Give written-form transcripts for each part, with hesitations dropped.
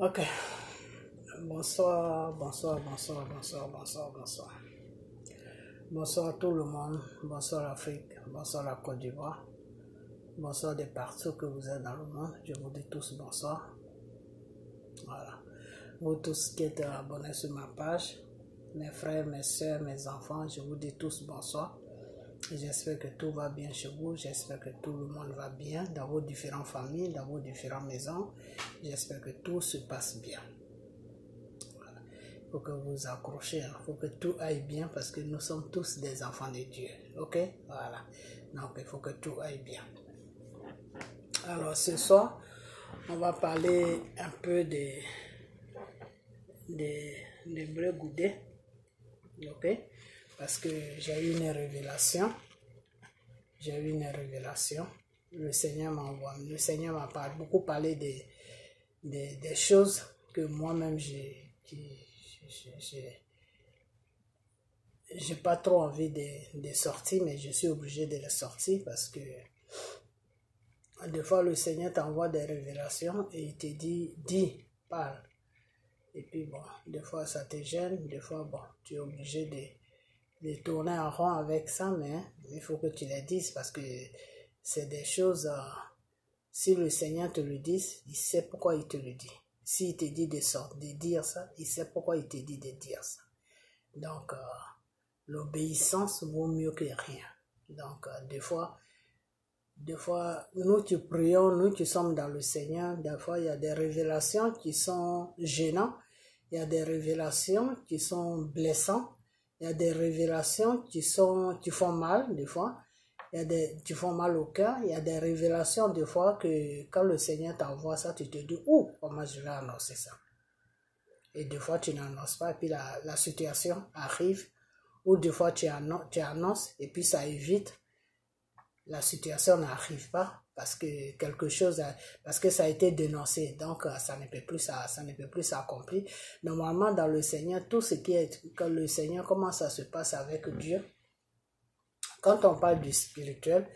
Ok. Bonsoir, bonsoir, bonsoir, bonsoir, bonsoir, bonsoir. Bonsoir à tout le monde. Bonsoir l'Afrique. Bonsoir la Côte d'Ivoire. Bonsoir de partout que vous êtes dans le monde. Je vous dis tous bonsoir. Voilà. Vous tous qui êtes abonnés sur ma page, mes frères, mes soeurs, mes enfants, je vous dis tous bonsoir. J'espère que tout va bien chez vous. J'espère que tout le monde va bien dans vos différentes familles, dans vos différentes maisons. J'espère que tout se passe bien. Il faut que vous vous accrochez, il faut que tout aille bien parce que nous sommes tous des enfants de Dieu. Ok? Voilà. Donc il faut que tout aille bien. Alors ce soir, on va parler un peu de Blé Goudé. Ok? Parce que j'ai eu une révélation. Le Seigneur m'a beaucoup parlé des choses que moi-même j'ai pas trop envie de sortir, mais je suis obligé de les sortir parce que des fois le Seigneur t'envoie des révélations et il te dit, parle. Et puis bon, des fois ça te gêne, des fois bon, tu es obligé de tourner en rond avec ça, mais il faut que tu les dises parce que c'est des choses, si le Seigneur te le dit, il sait pourquoi il te le dit. S'il te dit de dire ça, il sait pourquoi il te dit de dire ça. Donc, l'obéissance vaut mieux que rien. Donc, des fois, nous qui prions, nous qui sommes dans le Seigneur, des fois, il y a des révélations qui sont gênantes, il y a des révélations qui sont blessantes, il y a des révélations qui font mal, des fois, qui font mal au cœur, il y a des révélations, des fois, que quand le Seigneur t'envoie ça, tu te dis, comment je vais annoncer ça? Et des fois, tu n'annonces pas, et puis la situation arrive, ou des fois, tu annonces, et puis ça évite, la situation n'arrive pas, parce que parce que ça a été dénoncé, donc ça ne peut plus s'accomplir. Normalement, dans le Seigneur, quand le Seigneur, comment ça se passe avec Dieu? Quand on parle du spirituel,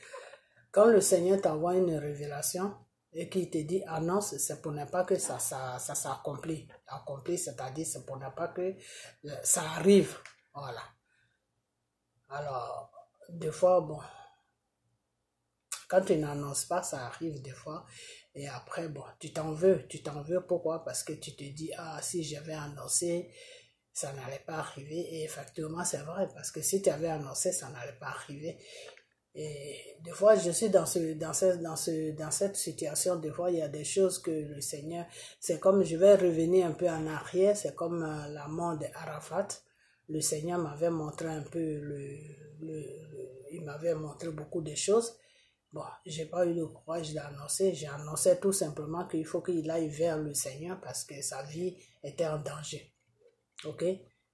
quand le Seigneur t'envoie une révélation, et qu'il te dit annonce, c'est pour ne pas que ça s'accomplit. Accompli, c'est-à-dire c'est pour ne pas que ça arrive. Voilà. Alors, des fois, bon, quand tu n'annonces pas, ça arrive des fois. Et après, bon, tu t'en veux. Pourquoi? Parce que tu te dis, si j'avais annoncé, ça n'allait pas arriver. Et effectivement, c'est vrai, parce que si tu avais annoncé, ça n'allait pas arriver. Et des fois, je suis dans cette situation. Des fois, il y a des choses que le Seigneur, c'est comme, je vais revenir un peu en arrière, c'est comme la mort d'Arafat. Le Seigneur m'avait montré un peu il m'avait montré beaucoup de choses. Bon, j'ai pas eu le courage d'annoncer. J'ai annoncé tout simplement qu'il faut qu'il aille vers le Seigneur parce que sa vie était en danger. Ok?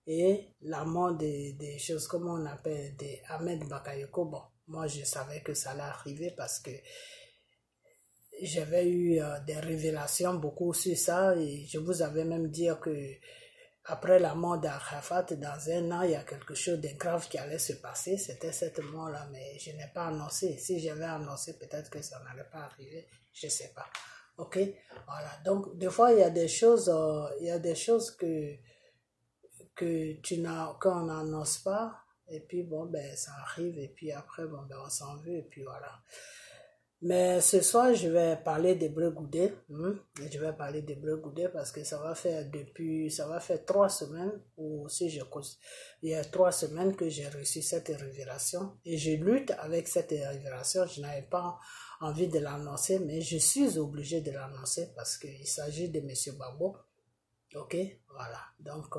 Et la mort des choses, comme on appelle, des Ahmed Bakayoko, bon, moi je savais que ça allait arriver parce que j'avais eu des révélations beaucoup sur ça et je vous avais même dit que après la mort d'Arafat, dans un an, il y a quelque chose de grave qui allait se passer. C'était cette mort-là, mais je n'ai pas annoncé. Si j'avais annoncé, peut-être que ça n'allait pas arriver. Je ne sais pas. Ok? Voilà. Donc, des fois, il y a des choses qu'on n'annonce pas. Et puis, bon, ben, ça arrive. Et puis après, bon, ben, on s'en veut. Et puis voilà. Mais ce soir, je vais parler de Blé Goudé. Je vais parler de Blé Goudé parce que ça va faire 3 semaines, ou il y a 3 semaines que j'ai reçu cette révélation. Et je lutte avec cette révélation. Je n'avais pas envie de l'annoncer, mais je suis obligé de l'annoncer parce qu'il s'agit de M. Babo. Ok? Voilà. Donc,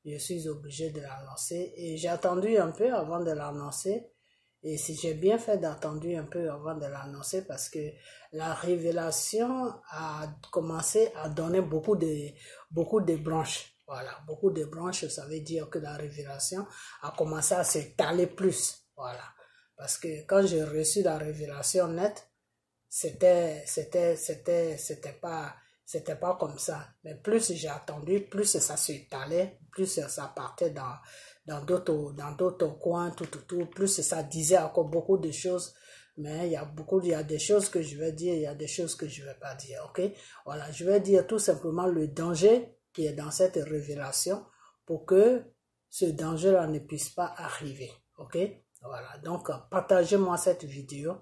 je suis obligé de l'annoncer. Et j'ai attendu un peu avant de l'annoncer. Et si j'ai bien fait d'attendre un peu avant de l'annoncer parce que la révélation a commencé à donner beaucoup de branches. Voilà, beaucoup de branches, ça veut dire que la révélation a commencé à s'étaler plus. Voilà, parce que quand j'ai reçu la révélation nette, c'était pas comme ça. Mais plus j'ai attendu, plus ça s'étalait, plus ça partait dans d'autres coins, tout, plus ça disait encore beaucoup de choses mais il y a des choses que je vais dire, il y a des choses que je ne vais pas dire, ok? Voilà, je vais dire tout simplement le danger qui est dans cette révélation pour que ce danger-là ne puisse pas arriver, ok? Voilà, donc partagez-moi cette vidéo.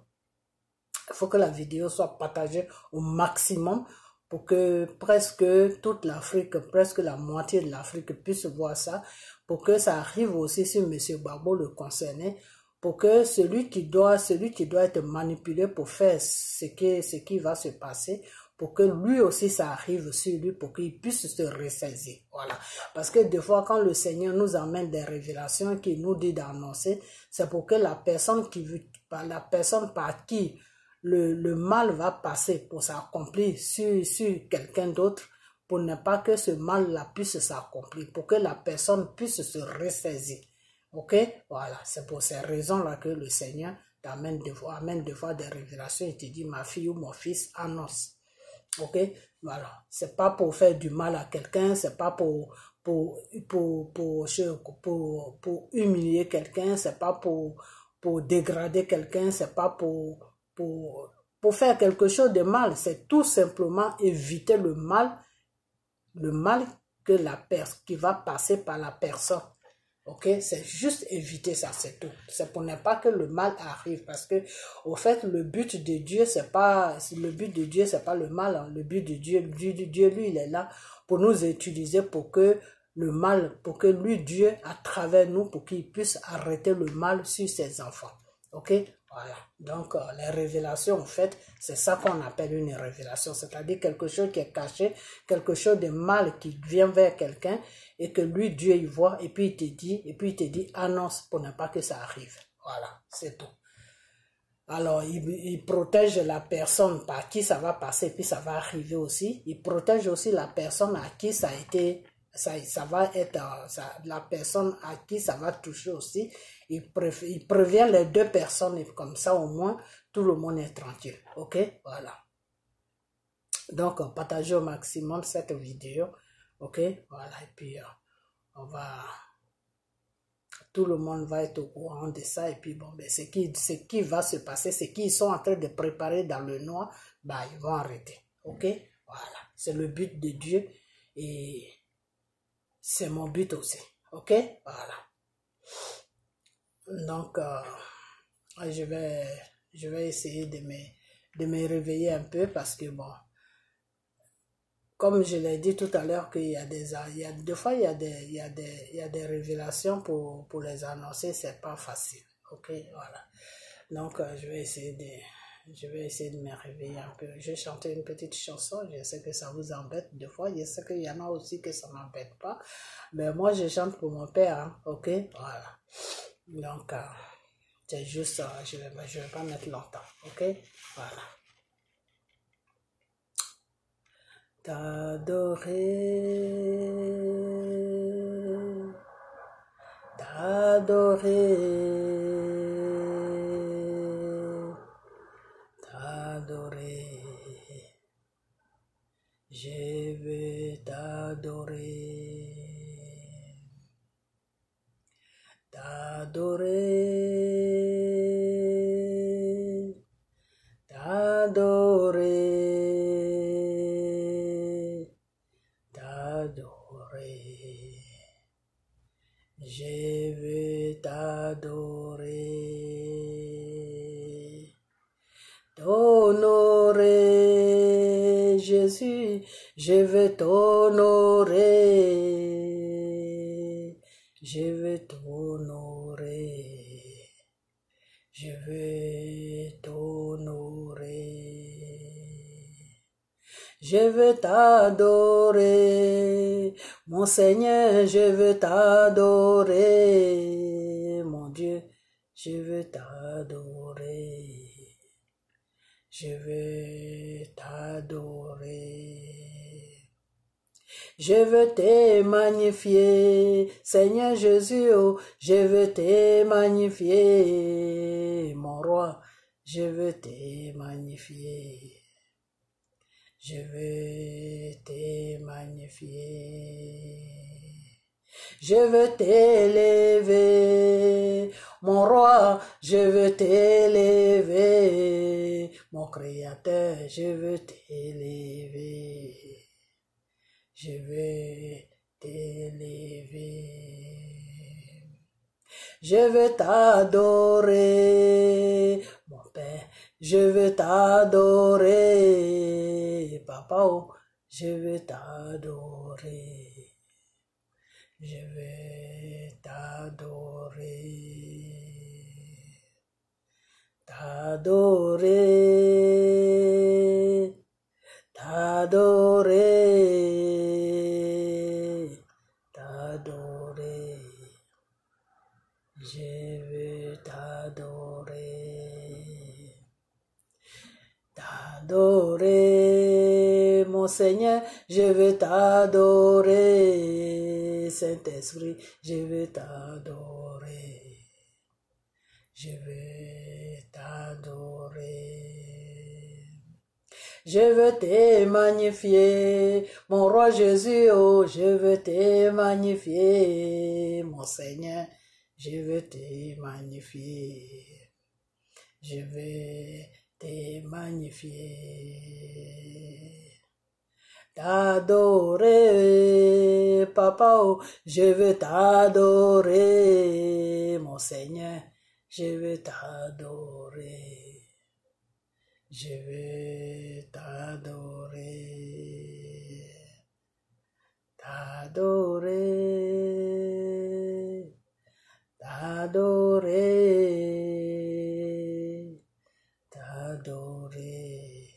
Il faut que la vidéo soit partagée au maximum pour que presque toute l'Afrique, presque la moitié de l'Afrique puisse voir ça, pour que ça arrive aussi sur M. Gbagbo le concerné, pour que celui qui doit être manipulé pour faire ce qui va se passer, pour que lui aussi ça arrive sur lui, pour qu'il puisse se ressaisir. Voilà. Parce que des fois, quand le Seigneur nous amène des révélations qu'il nous dit d'annoncer, c'est pour que la personne par qui le mal va passer pour s'accomplir sur quelqu'un d'autre, pour ne pas que ce mal-là puisse s'accomplir, pour que la personne puisse se ressaisir. Ok? Voilà, c'est pour ces raisons-là que le Seigneur t'amène des fois des révélations et te dit, ma fille ou mon fils, annonce. Ok? Voilà, c'est pas pour faire du mal à quelqu'un, c'est pas pour humilier quelqu'un, c'est pas pour dégrader quelqu'un, c'est pas pour faire quelque chose de mal, c'est tout simplement éviter le mal que qui va passer par la personne. Ok, c'est juste éviter ça, c'est tout. C'est pour ne pas que le mal arrive, parce que au fait le but de Dieu c'est pas le mal, hein. Le but de Dieu lui il est là pour nous utiliser pour que lui Dieu à travers nous, pour qu'il puisse arrêter le mal sur ses enfants. Ok, voilà. Donc les révélations en fait c'est ça qu'on appelle une révélation, c'est-à-dire quelque chose qui est caché, quelque chose de mal qui vient vers quelqu'un et que lui Dieu il voit et puis il te dit annonce pour ne pas que ça arrive. Voilà, c'est tout. Alors il protège la personne par qui ça va passer puis ça va arriver aussi. Il protège aussi la personne à qui ça a été ça va être la personne à qui ça va toucher aussi. Il prévient les deux personnes et comme ça au moins tout le monde est tranquille. Ok, voilà. Donc partagez au maximum cette vidéo. Ok, voilà, et puis tout le monde va être au courant de ça, et puis bon, ben, ce qui va se passer, ce qu'ils sont en train de préparer dans le noir, bah, ils vont arrêter. Ok, voilà, c'est le but de Dieu et c'est mon but aussi. Ok, voilà. Donc je vais essayer de me réveiller un peu, parce que bon, comme je l'ai dit tout à l'heure, qu'il y a des fois il y a des révélations pour les annoncer, c'est pas facile. Ok, voilà. Donc je vais essayer de me réveiller un peu. Je vais chanter une petite chanson. Je sais que ça vous embête des fois. Je sais qu'il y en a aussi que ça m'embête pas. Mais moi je chante pour mon père. Hein, ok, voilà. Donc c'est juste ça. Je vais pas mettre longtemps. Ok, voilà. T'adorer, t'adorer, t'adorer, je veux t'adorer, t'adorer, t'adorer. Je veux t'adorer, t'honorer, Jésus, je veux t'honorer, je veux t'honorer, je veux t'honorer. Je veux t'adorer, mon Seigneur, je veux t'adorer, mon Dieu, je veux t'adorer, je veux t'adorer. Je veux te magnifier, Seigneur Jésus, oh, je veux te magnifier, mon roi, je veux te magnifier. Je veux te magnifier. Je veux t'élever, mon roi, je veux t'élever. Mon créateur, je veux t'élever. Je veux t'élever. Je veux t'adorer, mon Père, je veux t'adorer, Papa, oh, je veux t'adorer, je veux t'adorer, t'adorer, t'adorer, t'adorer. Je veux t'adorer, t'adorer, mon Seigneur, je veux t'adorer, Saint-Esprit, je veux t'adorer, je veux t'adorer. Je veux te magnifier, mon roi Jésus, oh, je veux te magnifier, mon Seigneur. Je veux te magnifier, je veux te magnifier, t'adorer, Papa, oh, je veux t'adorer, mon Seigneur, je veux t'adorer, je veux t'adorer, t'adorer. T'adorer, t'adorer,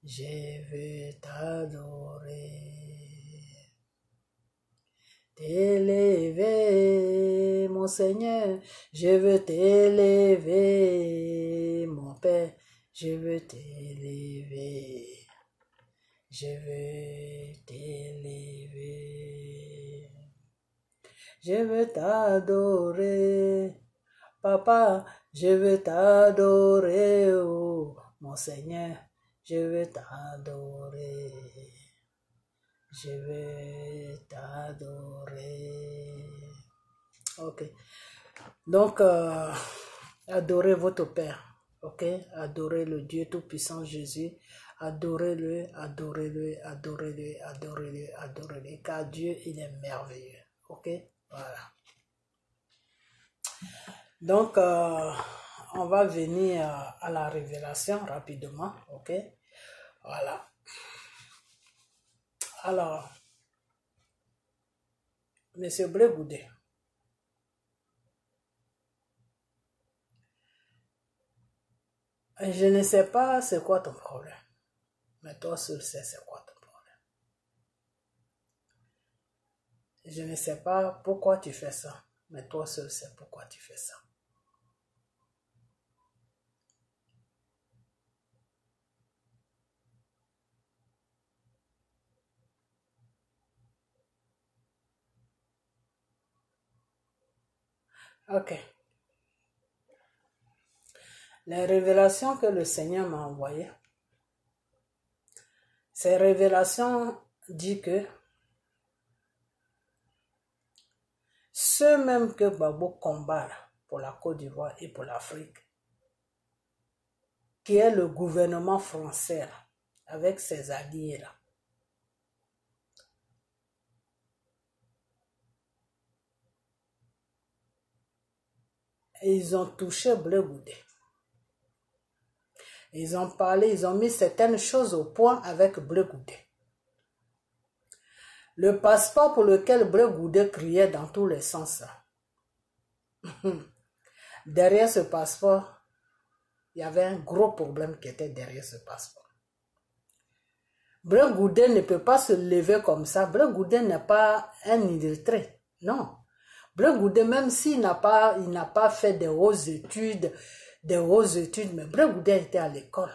je veux t'adorer, t'élever, mon Seigneur, je veux t'élever, mon Père, je veux t'élever, je veux t'élever. Je veux t'adorer, Papa, je veux t'adorer, oh, mon Seigneur, je veux t'adorer, je veux t'adorer. Ok, donc, adorez votre Père, ok, adorez le Dieu Tout-Puissant Jésus, adorez-le, adorez-le, adorez-le, adorez-le, adorez-le, car Dieu, il est merveilleux, ok. Voilà. Donc, on va venir à la révélation rapidement, ok? Voilà. Alors, Monsieur Blé Goudé, je ne sais pas c'est quoi ton problème, mais toi seul sais c'est quoi ton problème. Je ne sais pas pourquoi tu fais ça, mais toi seul sais pourquoi tu fais ça. Ok. Les révélations que le Seigneur m'a envoyées, ces révélations disent que ceux même que Gbagbo combat pour la Côte d'Ivoire et pour l'Afrique, qui est le gouvernement français là, avec ses alliés là, et ils ont touché Blé Goudé. Ils ont parlé, ils ont mis certaines choses au point avec Blé Goudé. Le passeport pour lequel Blé Goudé criait dans tous les sens là. Derrière ce passeport, il y avait un gros problème qui était derrière ce passeport. Blé Goudé ne peut pas se lever comme ça. Blé Goudé n'est pas un illettré. Non. Blé Goudé, même s'il n'a pas fait des hautes études, mais Blé Goudé était à l'école.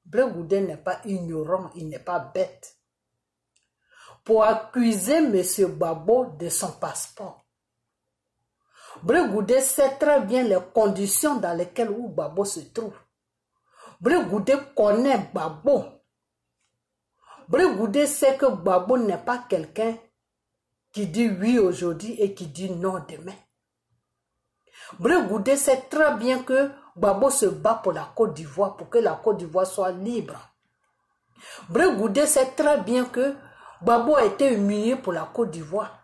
Blé Goudé n'est pas ignorant, il n'est pas bête. Pour accuser M. Gbagbo de son passeport, Blé Goudé sait très bien les conditions dans lesquelles Gbagbo se trouve. Blé Goudé connaît Gbagbo. Blé Goudé sait que Gbagbo n'est pas quelqu'un qui dit oui aujourd'hui et qui dit non demain. Bré Goudé sait très bien que Gbagbo se bat pour la Côte d'Ivoire, pour que la Côte d'Ivoire soit libre. Bré Goudé sait très bien que Gbagbo a été humilié pour la Côte d'Ivoire.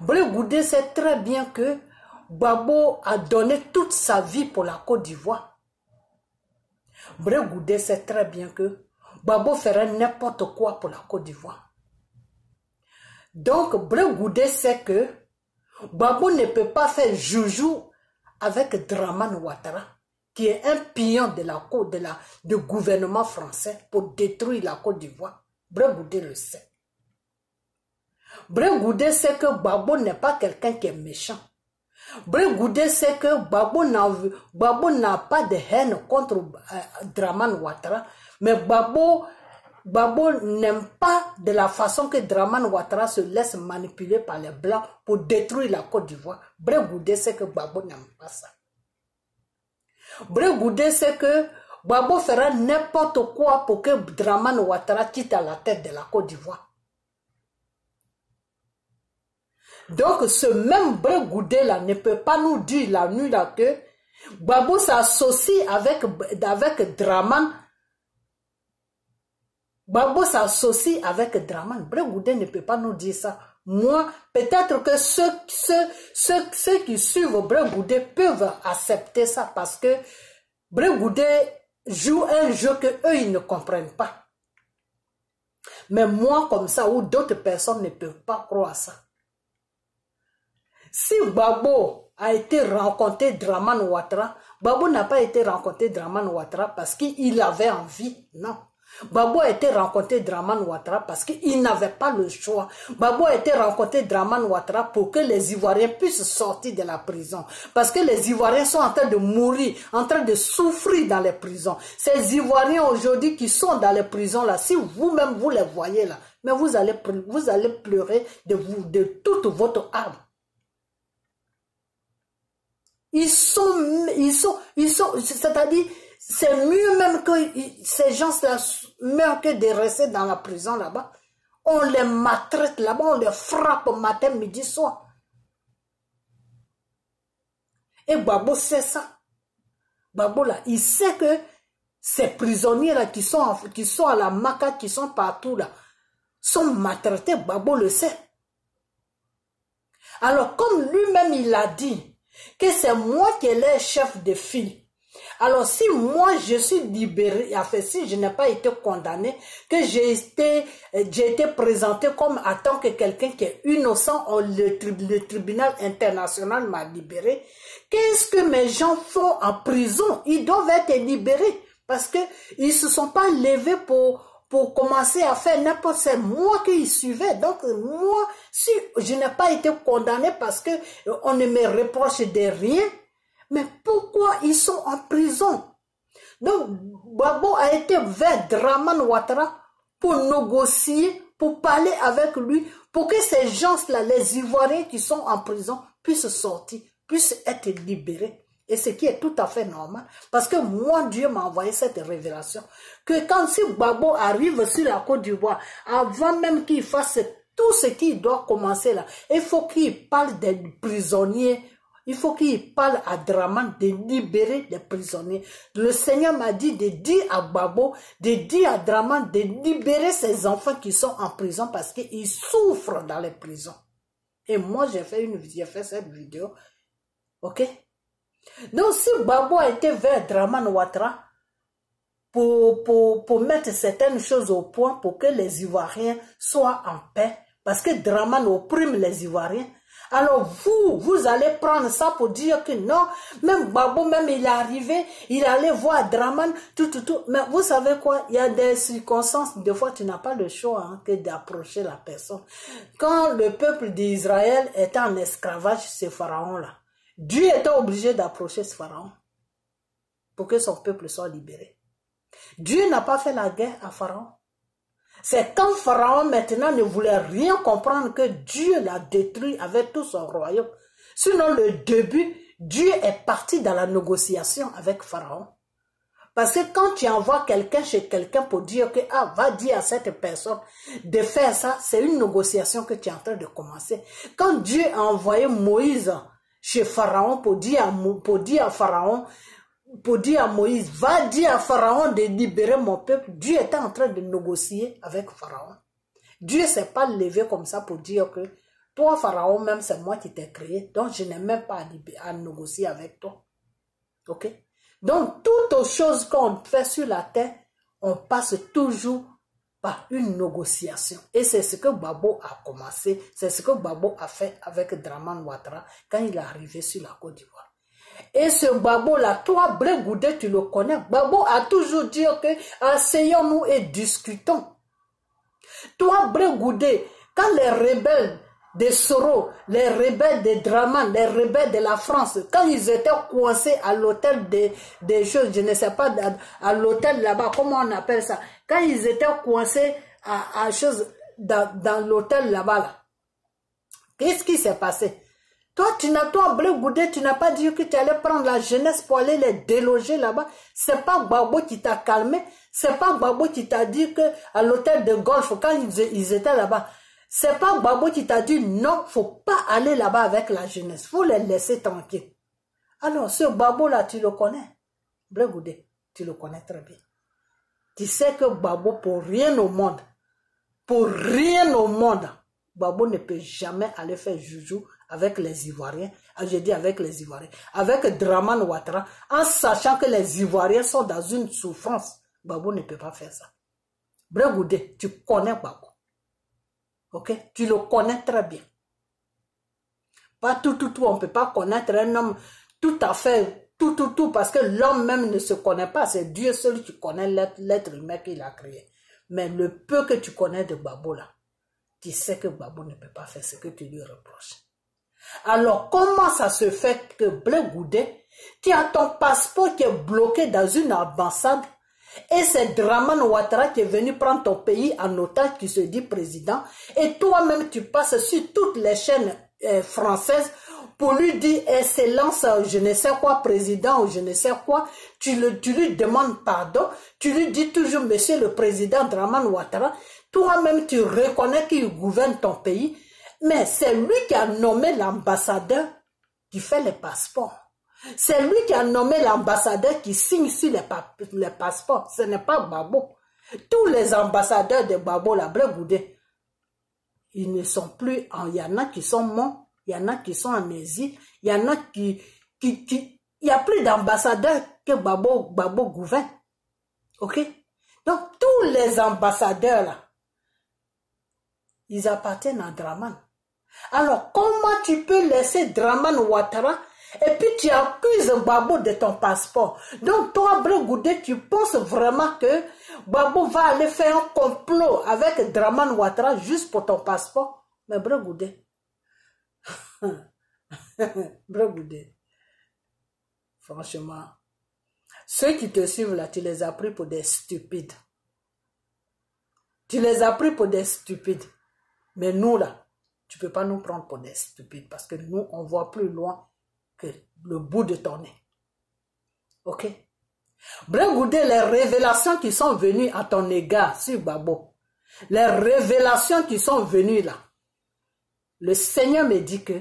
Bré Goudé sait très bien que Gbagbo a donné toute sa vie pour la Côte d'Ivoire. Bré Goudé sait très bien que Gbagbo ferait n'importe quoi pour la Côte d'Ivoire. Donc, Bré Goudé sait que Gbagbo ne peut pas faire joujou avec Dramane Ouattara, qui est un pion de du gouvernement français pour détruire la Côte d'Ivoire. Bré Goudé le sait. Bré Goudé sait que Gbagbo n'est pas quelqu'un qui est méchant. Bré Goudé sait que Gbagbo n'a pas de haine contre Dramane Ouattara, mais Gbagbo n'aime pas de la façon que Dramane Ouattara se laisse manipuler par les Blancs pour détruire la Côte d'Ivoire. Bré Goudé sait que Gbagbo n'aime pas ça. Bré Goudé sait que Gbagbo fera n'importe quoi pour que Dramane Ouattara quitte à la tête de la Côte d'Ivoire. Donc ce même Bré Goudé là ne peut pas nous dire la nuit là que Gbagbo s'associe avec Dramane. Gbagbo s'associe avec Dramane. Bré Goudé ne peut pas nous dire ça. Moi, peut-être que ceux qui suivent Bré Goudé peuvent accepter ça parce que Bré Goudé joue un jeu que eux ils ne comprennent pas. Mais moi comme ça ou d'autres personnes ne peuvent pas croire ça. Si Gbagbo a été rencontré Dramane Ouattara, Gbagbo n'a pas été rencontré Dramane Ouattara parce qu'il avait envie, non. Gbagbo a été rencontré Dramane Ouattara parce qu'il n'avait pas le choix. Gbagbo a été rencontré Dramane Ouattara pour que les Ivoiriens puissent sortir de la prison. Parce que les Ivoiriens sont en train de mourir, en train de souffrir dans les prisons. Ces Ivoiriens aujourd'hui qui sont dans les prisons là, si vous-même vous les voyez là, mais vous allez pleurer de toute votre âme. C'est-à-dire, c'est mieux même que ces gens-là meurent que de rester dans la prison là-bas. On les maltraite là-bas, on les frappe matin, midi, soir. Et Gbagbo sait ça. Gbagbo là, il sait que ces prisonniers là qui sont à la Maka, qui sont partout là, sont maltraités. Gbagbo le sait. Alors comme lui-même il a dit, que c'est moi qui est le chef de file. Alors si moi je suis libéré, enfin si je n'ai pas été condamné, que j'ai été présenté comme en tant que quelqu'un qui est innocent, le tribunal international m'a libéré, qu'est-ce que mes gens font en prison? Ils doivent être libérés parce que ils se sont pas levés pour commencer à faire n'importe quoi. C'est moi qui suivais. Donc moi, si je n'ai pas été condamné parce que on ne me reproche de rien, mais pourquoi ils sont en prison? Donc Gbagbo a été vers Dramane Ouattara pour négocier, pour parler avec lui, pour que ces gens-là, les Ivoiriens qui sont en prison, puissent sortir, puissent être libérés. Et ce qui est tout à fait normal. Parce que moi, Dieu m'a envoyé cette révélation. Que quand si Gbagbo arrive sur la Côte d'Ivoire, avant même qu'il fasse tout ce qu'il doit commencer là, il faut qu'il parle des prisonniers. Il faut qu'il parle à Dramane de libérer les prisonniers. Le Seigneur m'a dit de dire à Gbagbo, de dire à Dramane de libérer ces enfants qui sont en prison parce qu'ils souffrent dans les prisons. Et moi, j'ai fait cette vidéo. Ok? Donc, si Gbagbo a été vers Dramane Ouattara pour mettre certaines choses au point pour que les Ivoiriens soient en paix, parce que Dramane opprime les Ivoiriens, alors vous allez prendre ça pour dire que non, même Gbagbo, même il est arrivé, il allait voir Dramane, tout. Mais vous savez quoi, il y a des circonstances, des fois tu n'as pas le choix hein, que d'approcher la personne. Quand le peuple d'Israël était en esclavage, ce pharaon-là, Dieu était obligé d'approcher ce pharaon pour que son peuple soit libéré. Dieu n'a pas fait la guerre à Pharaon. C'est quand Pharaon maintenant ne voulait rien comprendre que Dieu l'a détruit avec tout son royaume. Sinon le début, Dieu est parti dans la négociation avec Pharaon. Parce que quand tu envoies quelqu'un chez quelqu'un pour dire que va dire à cette personne de faire ça, c'est une négociation que tu es en train de commencer. Quand Dieu a envoyé Moïse chez Pharaon pour dire à Pharaon, pour dire à Moïse, va dire à Pharaon de libérer mon peuple. Dieu était en train de négocier avec Pharaon. Dieu ne s'est pas levé comme ça pour dire que toi, Pharaon, même c'est moi qui t'ai créé, donc je n'ai même pas à négocier avec toi. Ok? Donc, toutes choses qu'on fait sur la terre, on passe toujours par une négociation. Et c'est ce que Gbagbo a commencé, c'est ce que Gbagbo a fait avec Dramane Ouattara quand il est arrivé sur la Côte d'Ivoire. Et ce Gbagbo-là, toi, Blé Goudé, tu le connais. Gbagbo a toujours dit que asseyons-nous et discutons. Toi, Blé Goudé, quand les rebelles des Soro, les rebelles de Dramane, les rebelles de la France, quand ils étaient coincés à l'hôtel des choses, je ne sais pas, à l'hôtel là-bas, comment on appelle ça, quand ils étaient coincés à choses dans l'hôtel là-bas, là, qu'est-ce qui s'est passé? Toi, Blé Goudé, tu n'as pas dit que tu allais prendre la jeunesse pour aller les déloger là-bas. C'est pas Gbagbo qui t'a calmé, c'est pas Gbagbo qui t'a dit que à l'hôtel de golf, quand ils étaient là-bas, c'est pas Gbagbo qui t'a dit non, faut pas aller là-bas avec la jeunesse, faut les laisser tranquilles. Alors, ce Gbagbo-là, tu le connais, Blé Goudé, tu le connais très bien. Tu sais que Gbagbo, pour rien au monde, Gbagbo ne peut jamais aller faire joujou avec les Ivoiriens, je dis avec les Ivoiriens, avec Dramane Ouattara, en sachant que les Ivoiriens sont dans une souffrance. Gbagbo ne peut pas faire ça. Blé Goudé, tu connais Gbagbo. Ok? Tu le connais très bien. Pas tout, on ne peut pas connaître un homme tout à fait, tout, parce que l'homme même ne se connaît pas. C'est Dieu seul qui connaît l'être humain qu'il a créé. Mais le peu que tu connais de Gbagbo là, tu sais que Gbagbo ne peut pas faire ce que tu lui reproches. Alors, comment ça se fait que Blé Goudé, tu as ton passeport qui est bloqué dans une ambassade et c'est Dramane Ouattara qui est venu prendre ton pays en otage, qui se dit président, et toi-même tu passes sur toutes les chaînes françaises pour lui dire excellence, je ne sais quoi, président ou je ne sais quoi, tu lui demandes pardon, tu lui dis toujours monsieur le président Dramane Ouattara, toi-même tu reconnais qu'il gouverne ton pays, mais c'est lui qui a nommé l'ambassadeur qui fait les passeports. C'est lui qui a nommé l'ambassadeur qui signe sur les passeports. Ce n'est pas Gbagbo. Tous les ambassadeurs de Gbagbo, la Blé Goudé, ils ne sont plus il y en a qui sont morts, il y en a qui sont en exil, il y en a il y a plus d'ambassadeurs que Gbagbo gouverne. Ok? Donc, tous les ambassadeurs là, ils appartiennent à Dramane. Alors, comment tu peux laisser Dramane Ouattara et puis tu accuses Gbagbo de ton passeport? Donc, toi, Blé Goudé, tu penses vraiment que Gbagbo va aller faire un complot avec Dramane Ouattara juste pour ton passeport? Mais Blé Goudé, Blé Goudé, franchement, ceux qui te suivent là, tu les as pris pour des stupides. Tu les as pris pour des stupides. Mais nous là, tu ne peux pas nous prendre pour des stupides parce que nous, on voit plus loin que le bout de ton nez. Ok? Blé Goudé, les révélations qui sont venues à ton égard sur Gbagbo, les révélations qui sont venues là, le Seigneur me dit que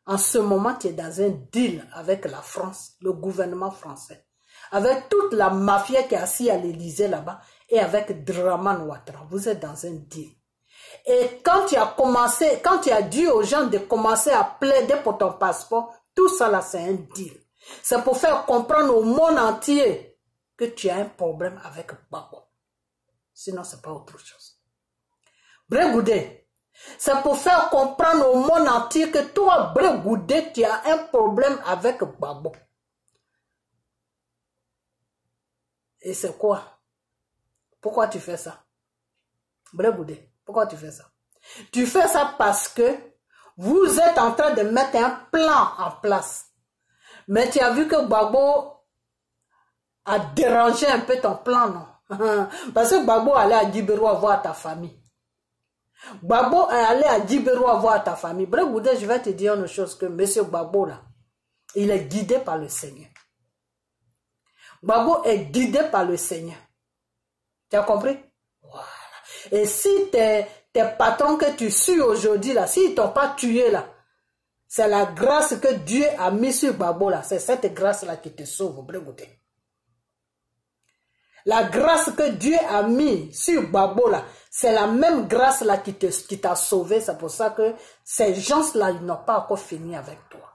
en ce moment, tu es dans un deal avec la France, le gouvernement français, avec toute la mafia qui est assise à l'Élysée là-bas et avec Dramane Ouattara. Vous êtes dans un deal. Et quand tu as dit aux gens de commencer à plaider pour ton passeport, tout ça là, c'est un deal. C'est pour faire comprendre au monde entier que tu as un problème avec Gbagbo. Sinon, ce n'est pas autre chose. Blé Goudé, c'est pour faire comprendre au monde entier que toi, Blé Goudé, tu as un problème avec Gbagbo. Et c'est quoi? Pourquoi tu fais ça? Blé Goudé. Pourquoi tu fais ça? Tu fais ça parce que vous êtes en train de mettre un plan en place. Mais tu as vu que Gbagbo a dérangé un peu ton plan, non? Parce que Gbagbo allait à Djiberoua voir ta famille. Gbagbo est allé à Djiberoua voir ta famille. Blé Goudé, je vais te dire une chose, que M. Gbagbo là, il est guidé par le Seigneur. Gbagbo est guidé par le Seigneur. Tu as compris? Voilà. Et si tes patrons que tu suis aujourd'hui là, s'ils ne t'ont pas tué là, C'est la grâce que Dieu a mise sur Gbagbo là. C'est cette grâce-là qui te sauve. La grâce que Dieu a mise sur Gbagbo là, c'est la même grâce là qui t'a sauvé. C'est pour ça que ces gens-là, ils n'ont pas encore fini avec toi.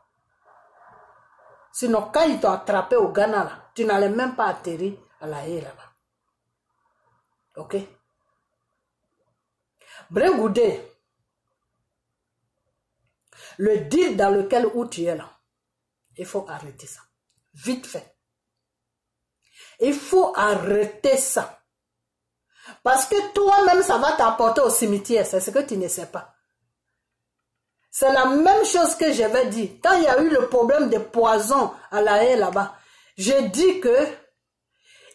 Sinon, quand ils t'ont attrapé au Ghana là, tu n'allais même pas atterrir à la haie là-bas. Ok? Brégoudé, le deal dans lequel où tu es là, il faut arrêter ça. Vite fait. Il faut arrêter ça. Parce que toi-même, ça va t'apporter au cimetière. C'est ce que tu ne sais pas. C'est la même chose que j'avais dit. Quand il y a eu le problème de poison à la haie là-bas, j'ai dit que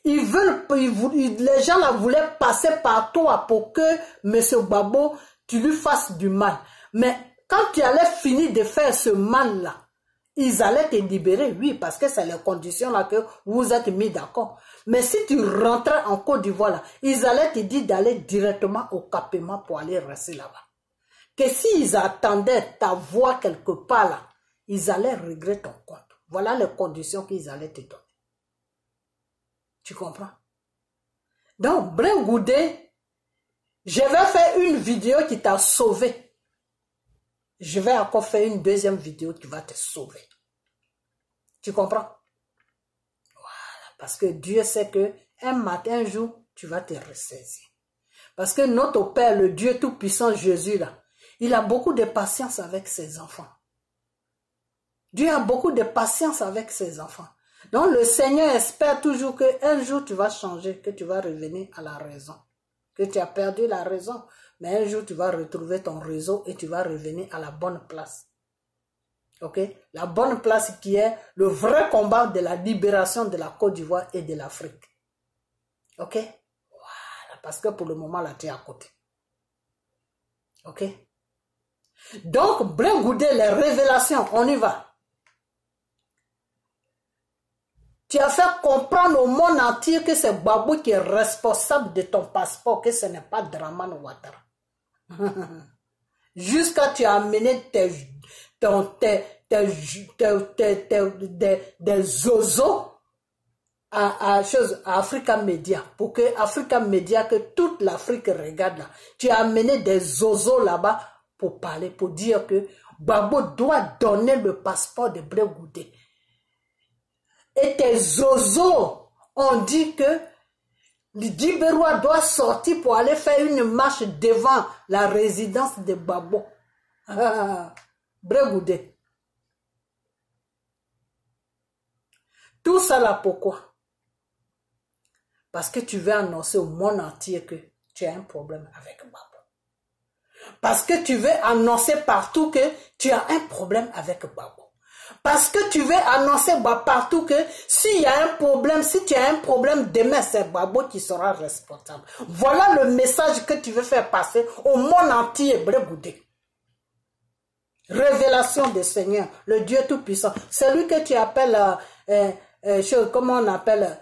les gens là voulaient passer par toi pour que M. Gbagbo, tu lui fasses du mal. Mais quand tu allais finir de faire ce mal-là, ils allaient te libérer, oui, parce que c'est les conditions là que vous êtes mis d'accord. Mais si tu rentrais en Côte d'Ivoire là, ils allaient te dire d'aller directement au Cap-Paiement pour aller rester là-bas. Que s'ils attendaient ta voix quelque part là, ils allaient régler ton compte. Voilà les conditions qu'ils allaient te donner. Tu comprends? Donc, Brégoudé, je vais faire une vidéo qui t'a sauvé. Je vais encore faire une deuxième vidéo qui va te sauver. Tu comprends? Voilà. Parce que Dieu sait que un matin, un jour, tu vas te ressaisir. Parce que notre Père, le Dieu Tout-Puissant, Jésus, là, il a beaucoup de patience avec ses enfants. Dieu a beaucoup de patience avec ses enfants. Donc le Seigneur espère toujours qu'un jour tu vas changer, que tu vas revenir à la raison. Que tu as perdu la raison, mais un jour tu vas retrouver ton réseau et tu vas revenir à la bonne place. Ok? La bonne place qui est le vrai combat de la libération de la Côte d'Ivoire et de l'Afrique. Ok? Voilà, parce que pour le moment là tu es à côté. Ok? Donc, Brégoudé, les révélations, on y va. Tu as fait comprendre au monde entier que c'est Gbagbo qui est responsable de ton passeport, que ce n'est pas Dramane Ouattara. Jusqu'à tu as amené des zozos à Africa Media, pour que Africa Media, que toute l'Afrique regarde là. Tu as amené des zozos là-bas pour parler, pour dire que Gbagbo doit donner le passeport de Brégoudé. Et tes zozos ont dit que le Dibérois doit sortir pour aller faire une marche devant la résidence de Gbagbo. Brégoudé. Tout ça là pourquoi? Parce que tu veux annoncer au monde entier que tu as un problème avec Gbagbo. Parce que tu veux annoncer partout que tu as un problème avec Gbagbo. Parce que tu veux annoncer partout que s'il y a un problème, si tu as un problème demain, c'est Gbagbo qui sera responsable. Voilà le message que tu veux faire passer au monde entier, Brégoudé. Révélation du Seigneur, le Dieu Tout-Puissant. C'est lui que tu appelles, comment on appelle,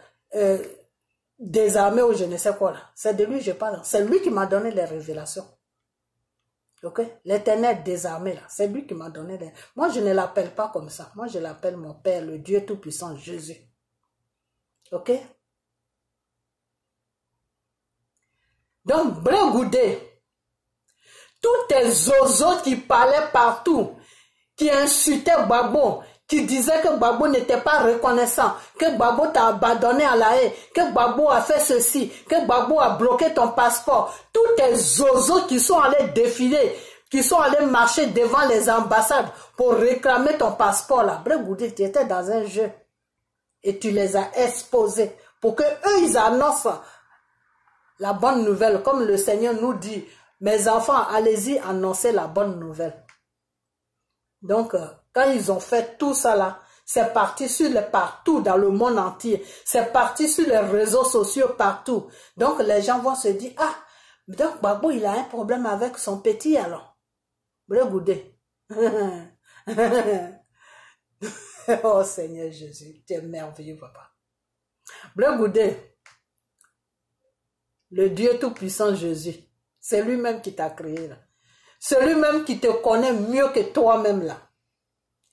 désarmé ou je ne sais quoi là. C'est de lui que je parle. C'est lui qui m'a donné les révélations. Ok? L'Éternel désarmé là, c'est lui qui m'a donné les... Moi, je ne l'appelle pas comme ça. Moi, je l'appelle mon Père, le Dieu Tout-Puissant, Jésus. Ok? Donc, Brégoudé, tous tes zozos qui parlaient partout, qui insultaient Gbagbo, qui disaient que Gbagbo n'était pas reconnaissant, que Gbagbo t'a abandonné à la haie, que Gbagbo a fait ceci, que Gbagbo a bloqué ton passeport. Tous tes zozos qui sont allés défiler, qui sont allés marcher devant les ambassades pour réclamer ton passeport là. Brégoudé, tu étais dans un jeu et tu les as exposés pour que eux ils annoncent la bonne nouvelle. Comme le Seigneur nous dit, mes enfants, allez-y annoncer la bonne nouvelle. Donc, quand ils ont fait tout ça là, c'est parti partout dans le monde entier. C'est parti sur les réseaux sociaux partout. Donc, les gens vont se dire, ah, donc Gbagbo, il a un problème avec son petit alors. Brégoudé. Oh Seigneur Jésus, tu es merveilleux, papa. Brégoudé, le Dieu Tout-Puissant Jésus, c'est lui-même qui t'a créé là. C'est lui-même qui te connaît mieux que toi-même là.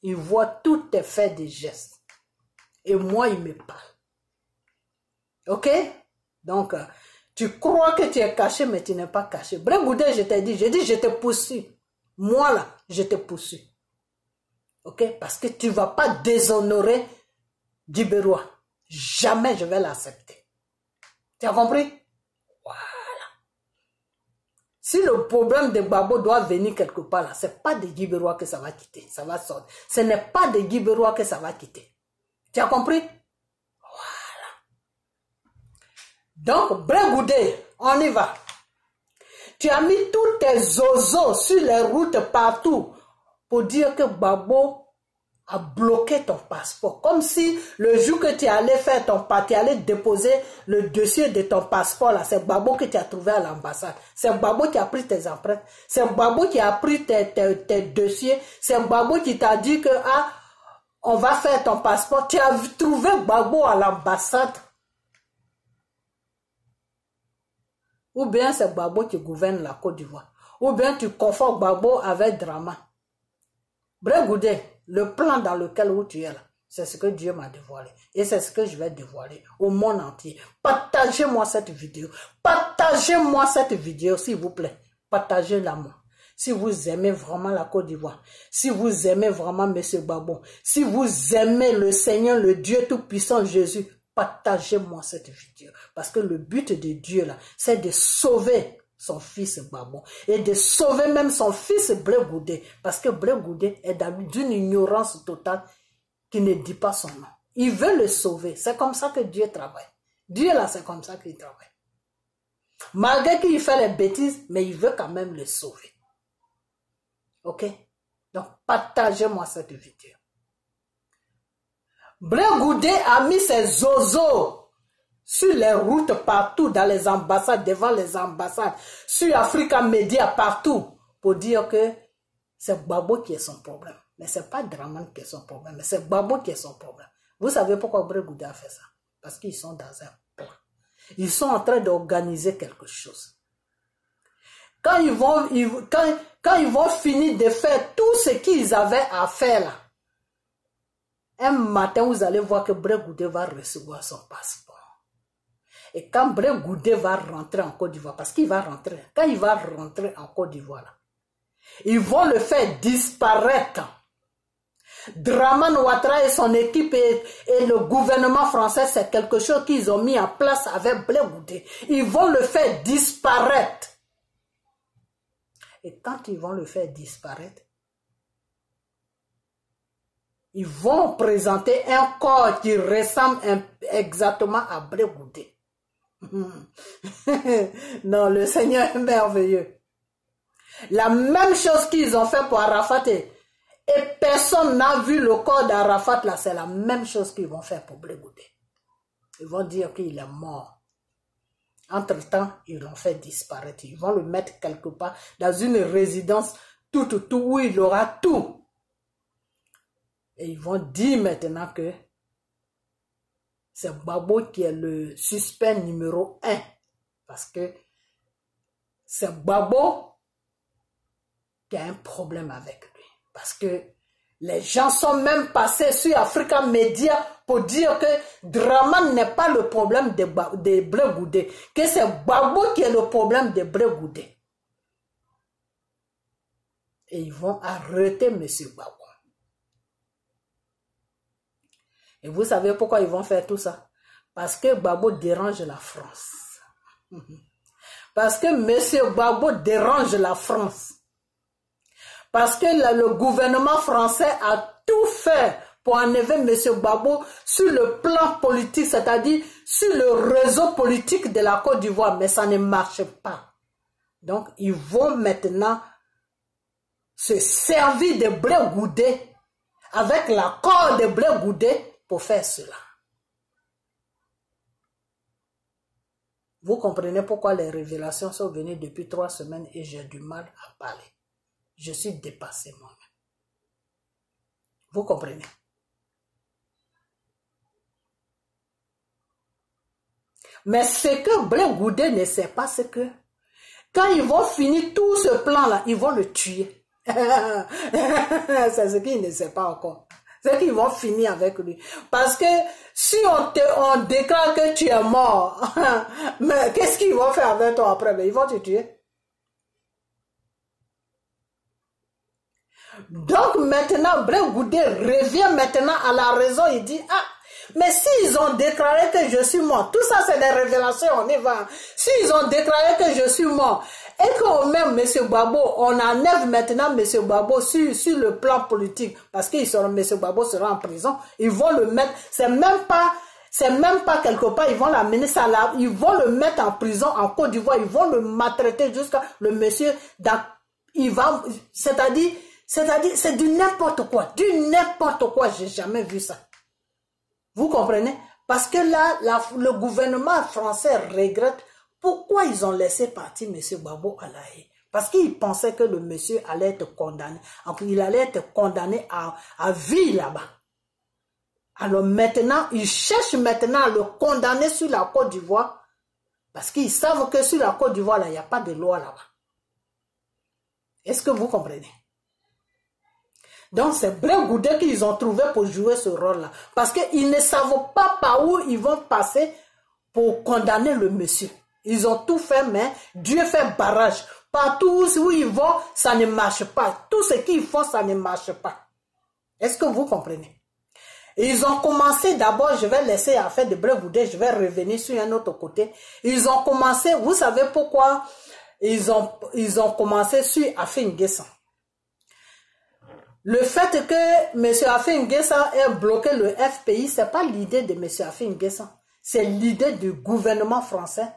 Il voit tous tes faits et gestes. Et moi, il me parle. Ok? Donc, tu crois que tu es caché, mais tu n'es pas caché. Brégoudé, je t'ai dit, je te poursuis. Moi, là, je te poursuis. Ok? Parce que tu ne vas pas déshonorer Djibérois. Jamais je vais l'accepter. Tu as compris? Voilà. Si le problème de Gbagbo doit venir quelque part là, ce n'est pas de Djibérois que ça va quitter. Ça va sortir. Ce n'est pas de Djibérois que ça va quitter. Tu as compris? Voilà. Donc, Brégoudé, on y va. Tu as mis tous tes zozos sur les routes partout pour dire que Gbagbo a bloqué ton passeport. Comme si le jour que tu allais faire ton pas, tu allais déposer le dossier de ton passeport là, c'est Gbagbo que tu as trouvé à l'ambassade. C'est Gbagbo qui a pris tes empreintes. C'est Gbagbo qui a pris tes dossiers. C'est Gbagbo qui t'a dit que on va faire ton passeport. Tu as trouvé Gbagbo à l'ambassade. Ou bien c'est Gbagbo qui gouverne la Côte d'Ivoire. Ou bien tu confonds Gbagbo avec Drama. Brégoudé, le plan dans lequel où tu es là, c'est ce que Dieu m'a dévoilé. Et c'est ce que je vais dévoiler au monde entier. Partagez-moi cette vidéo. Partagez-moi cette vidéo, s'il vous plaît. Partagez-la moi. Si vous aimez vraiment la Côte d'Ivoire, si vous aimez vraiment M. Gbagbo, si vous aimez le Seigneur, le Dieu Tout-Puissant Jésus, partagez-moi cette vidéo. Parce que le but de Dieu là, c'est de sauver son fils Gbagbo et de sauver même son fils Brégoudé, parce que Brégoudé est d'une ignorance totale qui ne dit pas son nom. Il veut le sauver. C'est comme ça que Dieu travaille. Dieu là, c'est comme ça qu'il travaille. Malgré qu'il fait les bêtises, mais il veut quand même le sauver. Ok? Donc, partagez-moi cette vidéo. Brégoudé a mis ses zozos sur les routes partout, dans les ambassades, devant les ambassades, sur Africa Media partout, pour dire que c'est Gbagbo qui est son problème. Mais ce n'est pas Draman qui est son problème, mais c'est Gbagbo qui est son problème. Vous savez pourquoi Brégoudé a fait ça? Parce qu'ils sont dans un plan. Ils sont en train d'organiser quelque chose. Quand ils vont finir de faire tout ce qu'ils avaient à faire là, un matin, vous allez voir que Brégoudé va recevoir son passeport. Et quand Brégoudé va rentrer en Côte d'Ivoire, parce qu'il va rentrer, quand il va rentrer en Côte d'Ivoire, ils vont le faire disparaître. Draman Ouattara et son équipe et le gouvernement français, c'est quelque chose qu'ils ont mis en place avec Brégoudé. Ils vont le faire disparaître. Et quand ils vont le faire disparaître, ils vont présenter un corps qui ressemble exactement à Brégoudé. Non, le Seigneur est merveilleux. La même chose qu'ils ont fait pour Arafat et personne n'a vu le corps d'Arafat là, c'est la même chose qu'ils vont faire pour Brégoudé. Ils vont dire qu'il est mort. Entre-temps, ils l'ont fait disparaître. Ils vont le mettre quelque part dans une résidence tout où il aura tout. Et ils vont dire maintenant que c'est Gbagbo qui est le suspect numéro 1. Parce que c'est Gbagbo qui a un problème avec lui. Parce que les gens sont même passés sur Africa Media pour dire que Draman n'est pas le problème de Brégoudé. Que c'est Gbagbo qui est le problème de Brégoudé. Et ils vont arrêter M. Gbagbo. Et vous savez pourquoi ils vont faire tout ça? Parce que Gbagbo dérange la France. Parce que M. Gbagbo dérange la France. Parce que le gouvernement français a tout fait pour enlever M. Gbagbo sur le plan politique, c'est-à-dire sur le réseau politique de la Côte d'Ivoire, mais ça ne marche pas. Donc, ils vont maintenant se servir de Brégoudé avec l'accord de Brégoudé pour faire cela. Vous comprenez pourquoi les révélations sont venues depuis 3 semaines et j'ai du mal à parler. Je suis dépassé moi-même. Vous comprenez? Mais ce que Brégoudé ne sait pas, c'est que quand ils vont finir tout ce plan-là, ils vont le tuer. C'est ce qu'il ne sait pas encore. C'est qu'ils vont finir avec lui. Parce que si on déclare que tu es mort, mais qu'est-ce qu'ils vont faire avec toi après? Mais ils vont te tuer. Donc maintenant, Blé Goudé revient maintenant à la raison. Il dit, ah, mais s'ils ont déclaré que je suis mort, tout ça c'est des révélations, on y va. S'ils ont déclaré que je suis mort, et qu'on même M. Gbagbo, on enlève maintenant M. Gbagbo sur le plan politique, parce que M. Gbagbo sera en prison, ils vont le mettre, c'est même pas quelque part, ils vont l'amener ça là, ils vont le mettre en prison en Côte d'Ivoire, ils vont le maltraiter jusqu'à le monsieur, c'est-à-dire, c'est du n'importe quoi, j'ai jamais vu ça. Vous comprenez? Parce que là, le gouvernement français regrette pourquoi ils ont laissé partir M. Gbagbo à La Haye. Parce qu'ils pensaient que le monsieur allait être condamné. Il allait être condamné à vie là-bas. Alors maintenant, ils cherchent maintenant à le condamner sur la Côte d'Ivoire. Parce qu'ils savent que sur la Côte d'Ivoire, il n'y a pas de loi là-bas. Est-ce que vous comprenez? Donc c'est Blé Goudé qu'ils ont trouvé pour jouer ce rôle-là. Parce qu'ils ne savent pas par où ils vont passer pour condamner le monsieur. Ils ont tout fait, mais Dieu fait barrage. Partout où ils vont, ça ne marche pas. Tout ce qu'ils font, ça ne marche pas. Est-ce que vous comprenez? Ils ont commencé d'abord, je vais laisser l'affaire de Blé Goudé, je vais revenir sur un autre côté. Ils ont commencé, vous savez pourquoi ils ont commencé sur Afin N'Guessan. Le fait que M. Afin N'Guessan ait bloqué le FPI, ce n'est pas l'idée de M. Afin N'Guessan. C'est l'idée du gouvernement français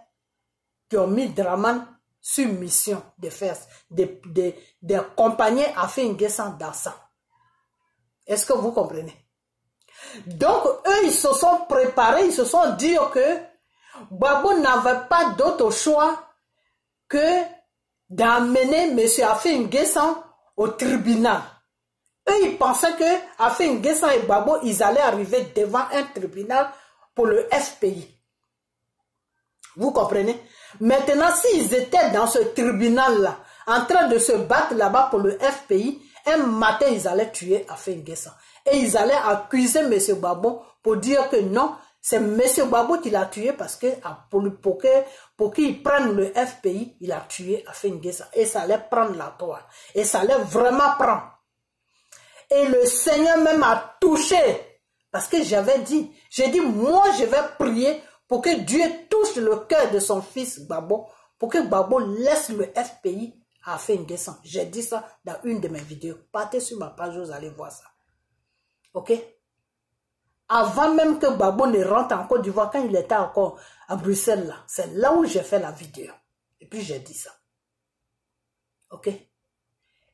qui ont mis Dramane sur mission de faire, d'accompagner Afin N'Guessan dans ça. Est-ce que vous comprenez? Donc, eux, ils se sont préparés, ils se sont dit que Gbagbo n'avait pas d'autre choix que d'amener M. Afin N'Guessan au tribunal. Eux, ils pensaient que Afin N'Guessan et Gbagbo, ils allaient arriver devant un tribunal pour le FPI. Vous comprenez? Maintenant, s'ils étaient dans ce tribunal-là, en train de se battre là-bas pour le FPI, un matin, ils allaient tuer Afin N'Guessan. Et ils allaient accuser M. Gbagbo pour dire que non, c'est M. Gbagbo qui l'a tué parce que pour qu'il prenne le FPI, il a tué Afin N'Guessan. Et ça allait prendre la toile. Et ça allait vraiment prendre. Et le Seigneur même a touché. Parce que j'ai dit, moi je vais prier pour que Dieu touche le cœur de son fils Gbagbo, pour que Gbagbo laisse le FPI à Afin N'Guessan. J'ai dit ça dans une de mes vidéos. Partez sur ma page, vous allez voir ça. Ok? Avant même que Gbagbo ne rentre en Côte d'Ivoire, quand il était encore à Bruxelles, là, c'est là où j'ai fait la vidéo. Et puis j'ai dit ça. Ok?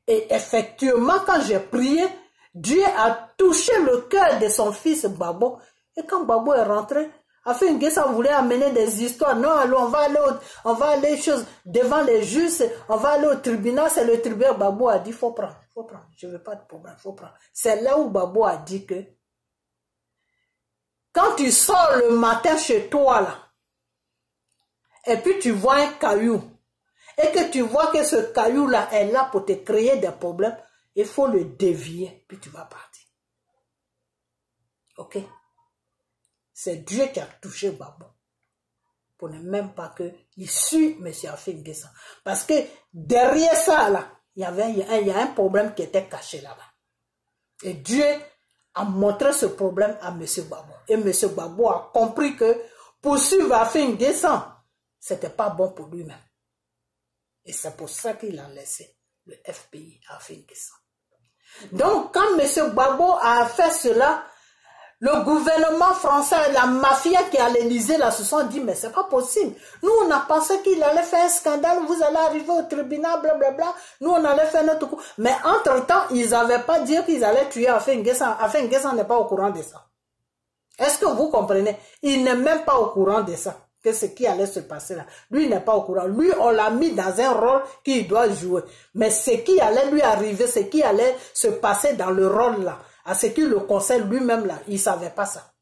Et effectivement, quand j'ai prié, Dieu a touché le cœur de son fils Gbagbo. Et quand Gbagbo est rentré, Afin N'Guessan voulait amener des histoires. Non, alors on va aller devant les juges, on va aller au tribunal. C'est le tribunal. Gbagbo a dit, faut prendre. Je veux pas de problème, faut prendre. C'est là où Gbagbo a dit que quand tu sors le matin chez toi là, et puis tu vois un caillou, et que tu vois que ce caillou là est là pour te créer des problèmes, il faut le dévier, puis tu vas partir. Ok? C'est Dieu qui a touché Gbagbo. Pour ne même pas qu'il suit M. Afin N'Guessan. Parce que derrière ça, là, il y a un problème qui était caché là-bas. Et Dieu a montré ce problème à M. Gbagbo. Et M. Gbagbo a compris que poursuivre Afin N'Guessan, ce n'était pas bon pour lui-même. Et c'est pour ça qu'il a laissé le FPI à Afin N'Guessan. Donc, quand M. Gbagbo a fait cela, le gouvernement français, la mafia qui est à l'Élysée, là, se sont dit, mais c'est pas possible. Nous, on a pensé qu'il allait faire un scandale, vous allez arriver au tribunal, blablabla. Nous, on allait faire notre coup. Mais entre-temps, ils n'avaient pas dit qu'ils allaient tuer Afin N'Guessan. Afin N'Guessan n'est pas au courant de ça. Est-ce que vous comprenez? Il n'est même pas au courant de ça, que ce qui allait se passer là. Lui, il n'est pas au courant. Lui, on l'a mis dans un rôle qu'il doit jouer. Mais ce qui allait lui arriver, ce qui allait se passer dans le rôle là, à ce que le conseil lui-même là, il ne savait pas ça.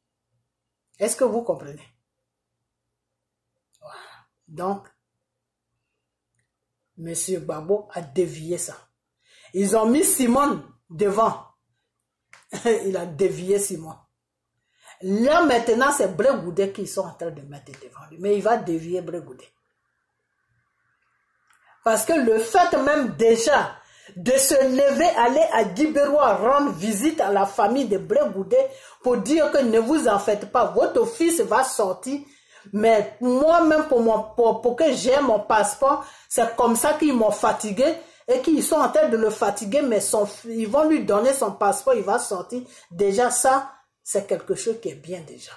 Est-ce que vous comprenez? Voilà. Donc, M. Gbagbo a dévié ça. Ils ont mis Simone devant. Il a dévié Simone. Là, maintenant, c'est Blé Goudé qu'ils sont en train de mettre devant lui. Mais il va dévier Blé Goudé. Parce que le fait même déjà de se lever, aller à Guibérois, rendre visite à la famille de Blé Goudé pour dire que ne vous en faites pas, votre fils va sortir. Mais moi-même, pour que j'ai mon passeport, c'est comme ça qu'ils m'ont fatigué et qu'ils sont en train de le fatiguer, mais ils vont lui donner son passeport, il va sortir. Déjà ça, c'est quelque chose qui est bien déjà.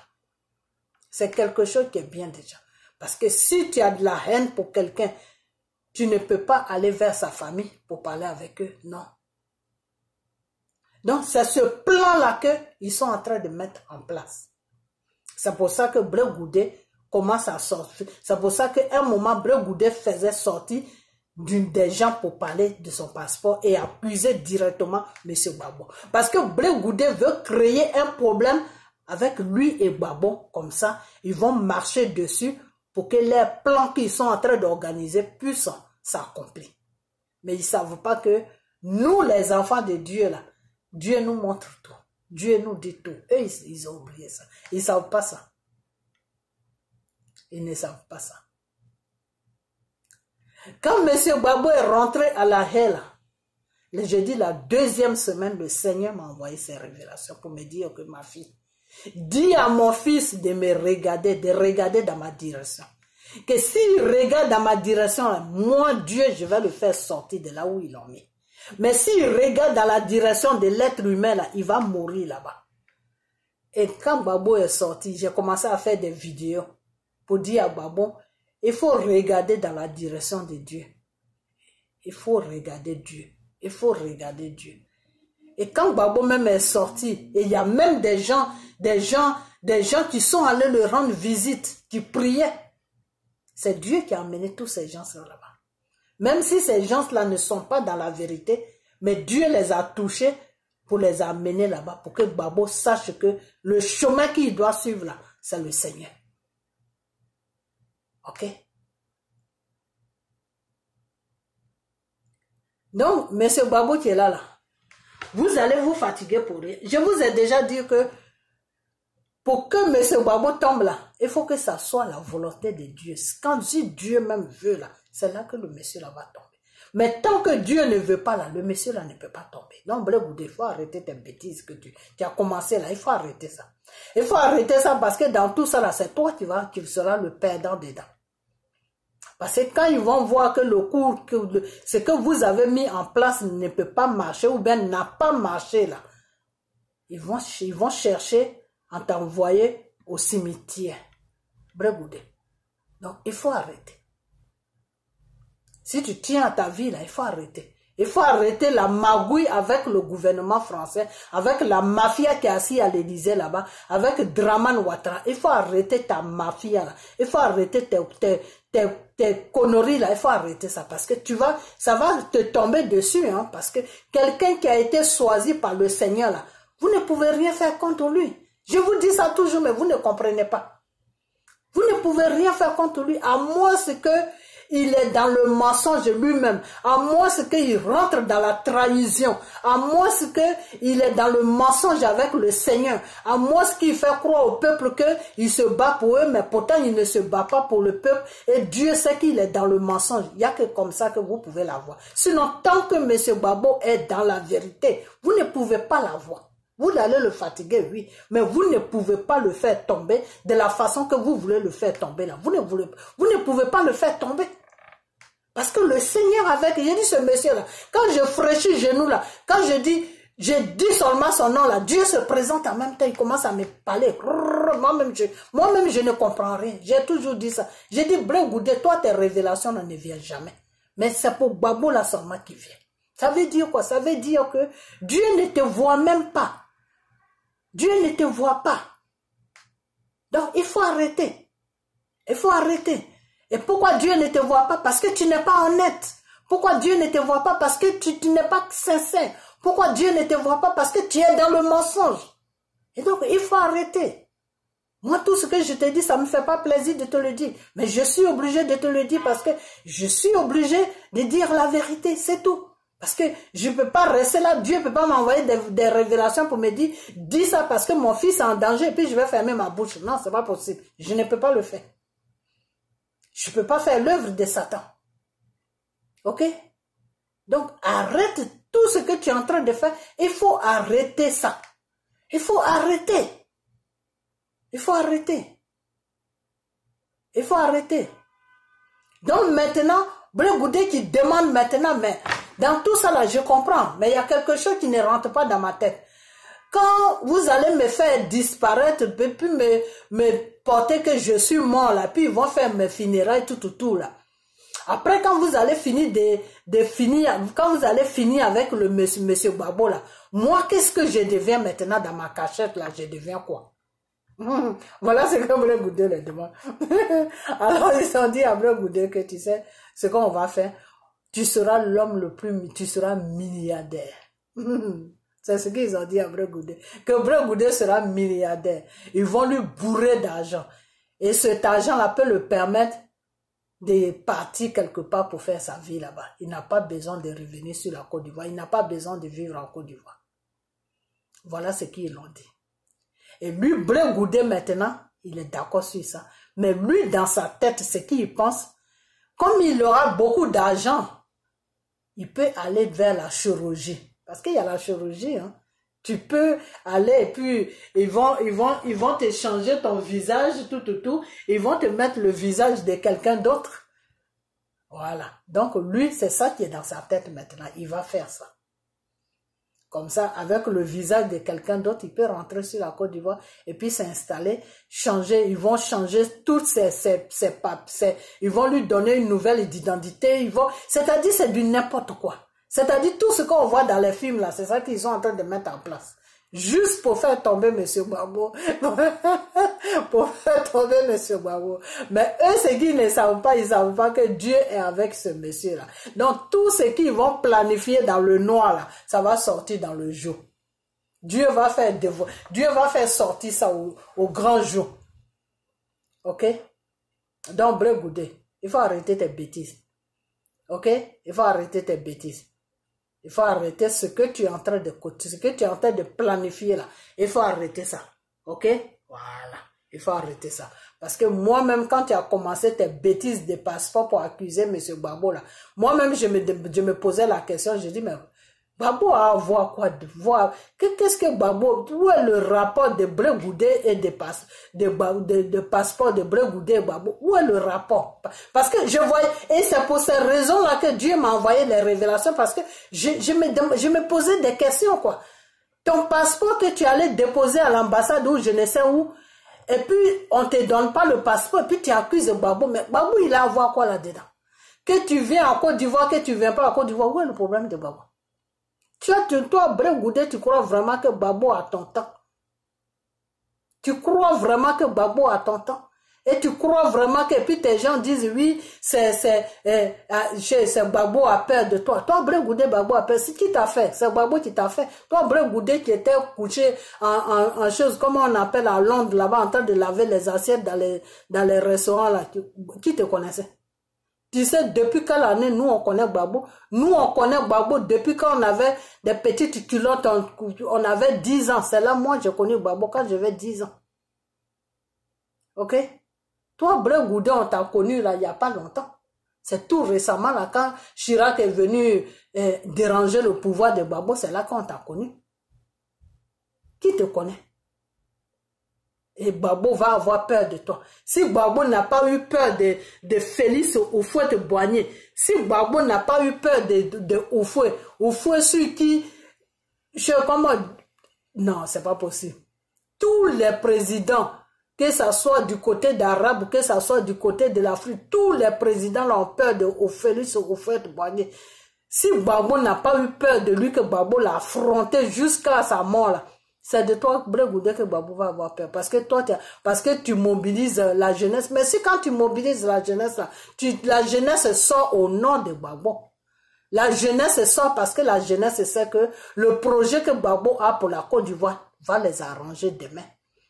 C'est quelque chose qui est bien déjà. Parce que si tu as de la haine pour quelqu'un, tu ne peux pas aller vers sa famille pour parler avec eux, non. Donc, c'est ce plan-là qu'ils sont en train de mettre en place. C'est pour ça que Blé Goudé commence à sortir. C'est pour ça qu'à un moment, Blé Goudé faisait sortir des gens pour parler de son passeport et accuser directement M. Gbagbo. Parce que Blé Goudé veut créer un problème avec lui et Gbagbo. Comme ça, ils vont marcher dessus pour que les plans qu'ils sont en train d'organiser puissent s'accomplir. Mais ils ne savent pas que nous, les enfants de Dieu, là, Dieu nous montre tout. Dieu nous dit tout. Eux, ils ont oublié ça. Ils ne savent pas ça. Ils ne savent pas ça. Quand M. Gbagbo est rentré à la haie, le jeudi, la deuxième semaine, le Seigneur m'a envoyé ses révélations pour me dire que ma fille, dis à mon fils de me regarder, de regarder dans ma direction. Que s'il regarde dans ma direction, moi, Dieu, je vais le faire sortir de là où il l'a mis. Mais s'il regarde dans la direction de l'être humain, là, il va mourir là-bas. Et quand Gbagbo est sorti, j'ai commencé à faire des vidéos pour dire à Gbagbo, il faut regarder dans la direction de Dieu. Il faut regarder Dieu. Il faut regarder Dieu. Et quand Gbagbo même est sorti, et il y a même des gens qui sont allés le rendre visite, qui priaient. C'est Dieu qui a amené tous ces gens là-bas. Même si ces gens-là ne sont pas dans la vérité, mais Dieu les a touchés pour les amener là-bas, pour que Gbagbo sache que le chemin qu'il doit suivre là, c'est le Seigneur. Ok? Donc, M. Gbagbo qui est là, vous allez vous fatiguer pour rien. Je vous ai déjà dit que pour que M. Gbagbo tombe là, il faut que ça soit la volonté de Dieu. Quand si Dieu même veut là, c'est là que le monsieur là va tomber. Mais tant que Dieu ne veut pas là, le monsieur là ne peut pas tomber. Donc, Blé Goudé, il faut arrêter tes bêtises que tu as commencé là. Il faut arrêter ça. Il faut arrêter ça parce que dans tout ça là, c'est toi qui seras le perdant dedans. Parce que quand ils vont voir que le cours, ce que vous avez mis en place ne peut pas marcher ou bien n'a pas marché là, ils vont chercher à t'envoyer au cimetière. Blé Goudé. Donc, il faut arrêter. Si tu tiens à ta vie, là, il faut arrêter. Il faut arrêter la magouille avec le gouvernement français, avec la mafia qui est assise à l'Élysée là-bas, avec Draman Ouattara. Il faut arrêter ta mafia là. Il faut arrêter tes conneries là. Il faut arrêter ça parce que ça va te tomber dessus, hein, parce que quelqu'un qui a été choisi par le Seigneur là, vous ne pouvez rien faire contre lui. Je vous dis ça toujours, mais vous ne comprenez pas. Vous ne pouvez rien faire contre lui, à moins qu'il est dans le mensonge lui-même, à moins qu'il rentre dans la trahison, à moins qu'il est dans le mensonge avec le Seigneur, à moins qu'il fait croire au peuple qu'il se bat pour eux, mais pourtant il ne se bat pas pour le peuple, et Dieu sait qu'il est dans le mensonge. Il n'y a que comme ça que vous pouvez l'avoir. Sinon, tant que M. Gbagbo est dans la vérité, vous ne pouvez pas l'avoir. Vous allez le fatiguer, oui, mais vous ne pouvez pas le faire tomber de la façon que vous voulez le faire tomber là. Vous ne pouvez pas le faire tomber. Parce que le Seigneur avec, j'ai dit ce monsieur là, quand je fraîchis genou là, quand je dis seulement son nom là, Dieu se présente en même temps, il commence à me parler. Moi-même, je ne comprends rien. J'ai toujours dit ça. J'ai dit, Blé Goudé, toi, tes révélations ne viennent jamais. Mais c'est pour Gbagbo là seulement qui vient. Ça veut dire quoi? Ça veut dire que Dieu ne te voit même pas. Dieu ne te voit pas. Donc, il faut arrêter. Il faut arrêter. Et pourquoi Dieu ne te voit pas? Parce que tu n'es pas honnête. Pourquoi Dieu ne te voit pas? Parce que tu n'es pas sincère. Pourquoi Dieu ne te voit pas? Parce que tu es dans le mensonge. Et donc, il faut arrêter. Moi, tout ce que je te dis, ça ne me fait pas plaisir de te le dire. Mais je suis obligé de te le dire parce que je suis obligé de dire la vérité. C'est tout. Parce que je ne peux pas rester là. Dieu ne peut pas m'envoyer des révélations pour me dire, dis ça parce que mon fils est en danger et puis je vais fermer ma bouche. Non, ce n'est pas possible. Je ne peux pas le faire. Je ne peux pas faire l'œuvre de Satan. Ok? Donc, arrête tout ce que tu es en train de faire. Il faut arrêter ça. Il faut arrêter. Il faut arrêter. Il faut arrêter. Donc maintenant, Blé Goudé qui demande maintenant, mais dans tout ça là, je comprends, mais il y a quelque chose qui ne rentre pas dans ma tête. Quand vous allez me faire disparaître, puis me porter que je suis mort là, puis ils vont faire mes funérailles, tout là. Après, quand vous allez finir quand vous allez finir avec le monsieur Babo là, moi, qu'est-ce que je deviens maintenant dans ma cachette là? Je deviens quoi? Voilà ce que Blé Goudé le demande. Alors, ils ont dit à Blé Goudé que tu sais, ce qu'on va faire, tu seras l'homme tu seras milliardaire. C'est ce qu'ils ont dit à Blé Goudé. Que Blé Goudé sera milliardaire. Ils vont lui bourrer d'argent. Et cet argent-là peut le permettre de partir quelque part pour faire sa vie là-bas. Il n'a pas besoin de revenir sur la Côte d'Ivoire. Il n'a pas besoin de vivre en Côte d'Ivoire. Voilà ce qu'ils ont dit. Et lui, Blé Goudé maintenant, il est d'accord sur ça. Mais lui, dans sa tête, ce qu'il pense, comme il aura beaucoup d'argent, il peut aller vers la chirurgie. Parce qu'il y a la chirurgie, hein. Tu peux aller et puis ils vont te changer ton visage, tout. Ils vont te mettre le visage de quelqu'un d'autre. Voilà. Donc lui, c'est ça qui est dans sa tête maintenant. Il va faire ça. Comme ça, avec le visage de quelqu'un d'autre, il peut rentrer sur la Côte d'Ivoire et puis s'installer, changer. Ils vont changer toutes ils vont lui donner une nouvelle identité. C'est-à-dire, c'est du n'importe quoi. C'est-à-dire, tout ce qu'on voit dans les films, là, c'est ça qu'ils sont en train de mettre en place. Juste pour faire tomber M. Babo. Pour faire tomber M. Babo. Mais eux, ce qu'ils ne savent pas, ils ne savent pas que Dieu est avec ce monsieur-là. Donc, tout ce qu'ils vont planifier dans le noir, là, ça va sortir dans le jour. Dieu va faire sortir ça au grand jour. Ok? Donc, Blé Goudé, il faut arrêter tes bêtises. Ok? Il faut arrêter tes bêtises. Il faut arrêter ce que tu es en train de planifier là. Il faut arrêter ça. Ok? Voilà. Il faut arrêter ça. Parce que moi-même, quand tu as commencé tes bêtises de passeport pour accuser M. Babo là, moi-même, je me posais la question, je dis, mais Babo a à voir quoi de voir? Qu'est-ce que Babo, où est le rapport de Blé Goudé et de passeport de Blé Goudé et Babo? Où est le rapport? Parce que je voyais, et c'est pour ces raisons-là que Dieu m'a envoyé les révélations, parce que je me posais des questions, quoi. Ton passeport que tu allais déposer à l'ambassade ou je ne sais où, et puis on te donne pas le passeport, et puis tu accuses Babo, mais Babo, il a à voir quoi là-dedans? Que tu viens en Côte d'Ivoire, que tu viens pas en Côte d'Ivoire, où est le problème de Babo? Toi, Blé Goudé, tu crois vraiment que Babo a ton temps? Tu crois vraiment que Babo a ton temps? Et tu crois vraiment que puis tes gens disent oui, c'est Babo a peur de toi. Toi, Blé Goudé, Babo a peur. C'est qui t'a fait? C'est Babo qui t'a fait. Toi, Blé Goudé qui était couché en chose, comment on appelle à Londres, là-bas, en train de laver les assiettes dans les restaurants, là. Qui te connaissait? Tu sais, depuis quelle année nous on connaît Babo? Nous on connaît Babo depuis quand on avait des petites culottes, on avait 10 ans. C'est là moi j'ai connu Babo quand j'avais 10 ans. Ok? Toi, Blé Goudé, on t'a connu là il n'y a pas longtemps. C'est tout récemment là quand Chirac est venu déranger le pouvoir de Babo, c'est là qu'on t'a connu. Qui te connaît? Et Babo va avoir peur de toi. Si Babo n'a pas eu peur de Félix Houphouët-Boigny, si Babo n'a pas eu peur de Houphouët sur qui, non, c'est pas possible. Tous les présidents, que ça soit du côté d'Arabe, que ça soit du côté de l'Afrique, tous les présidents ont peur de Félix Houphouët-Boigny. Si Babo n'a pas eu peur de lui, que Babo l'a affronté jusqu'à sa mort là, c'est de toi, Blé Goudé, que Babo va avoir peur. Parce que tu mobilises la jeunesse. Mais si quand tu mobilises la jeunesse, là, la jeunesse sort au nom de Babo. La jeunesse sort parce que la jeunesse sait que le projet que Babo a pour la Côte d'Ivoire va les arranger demain.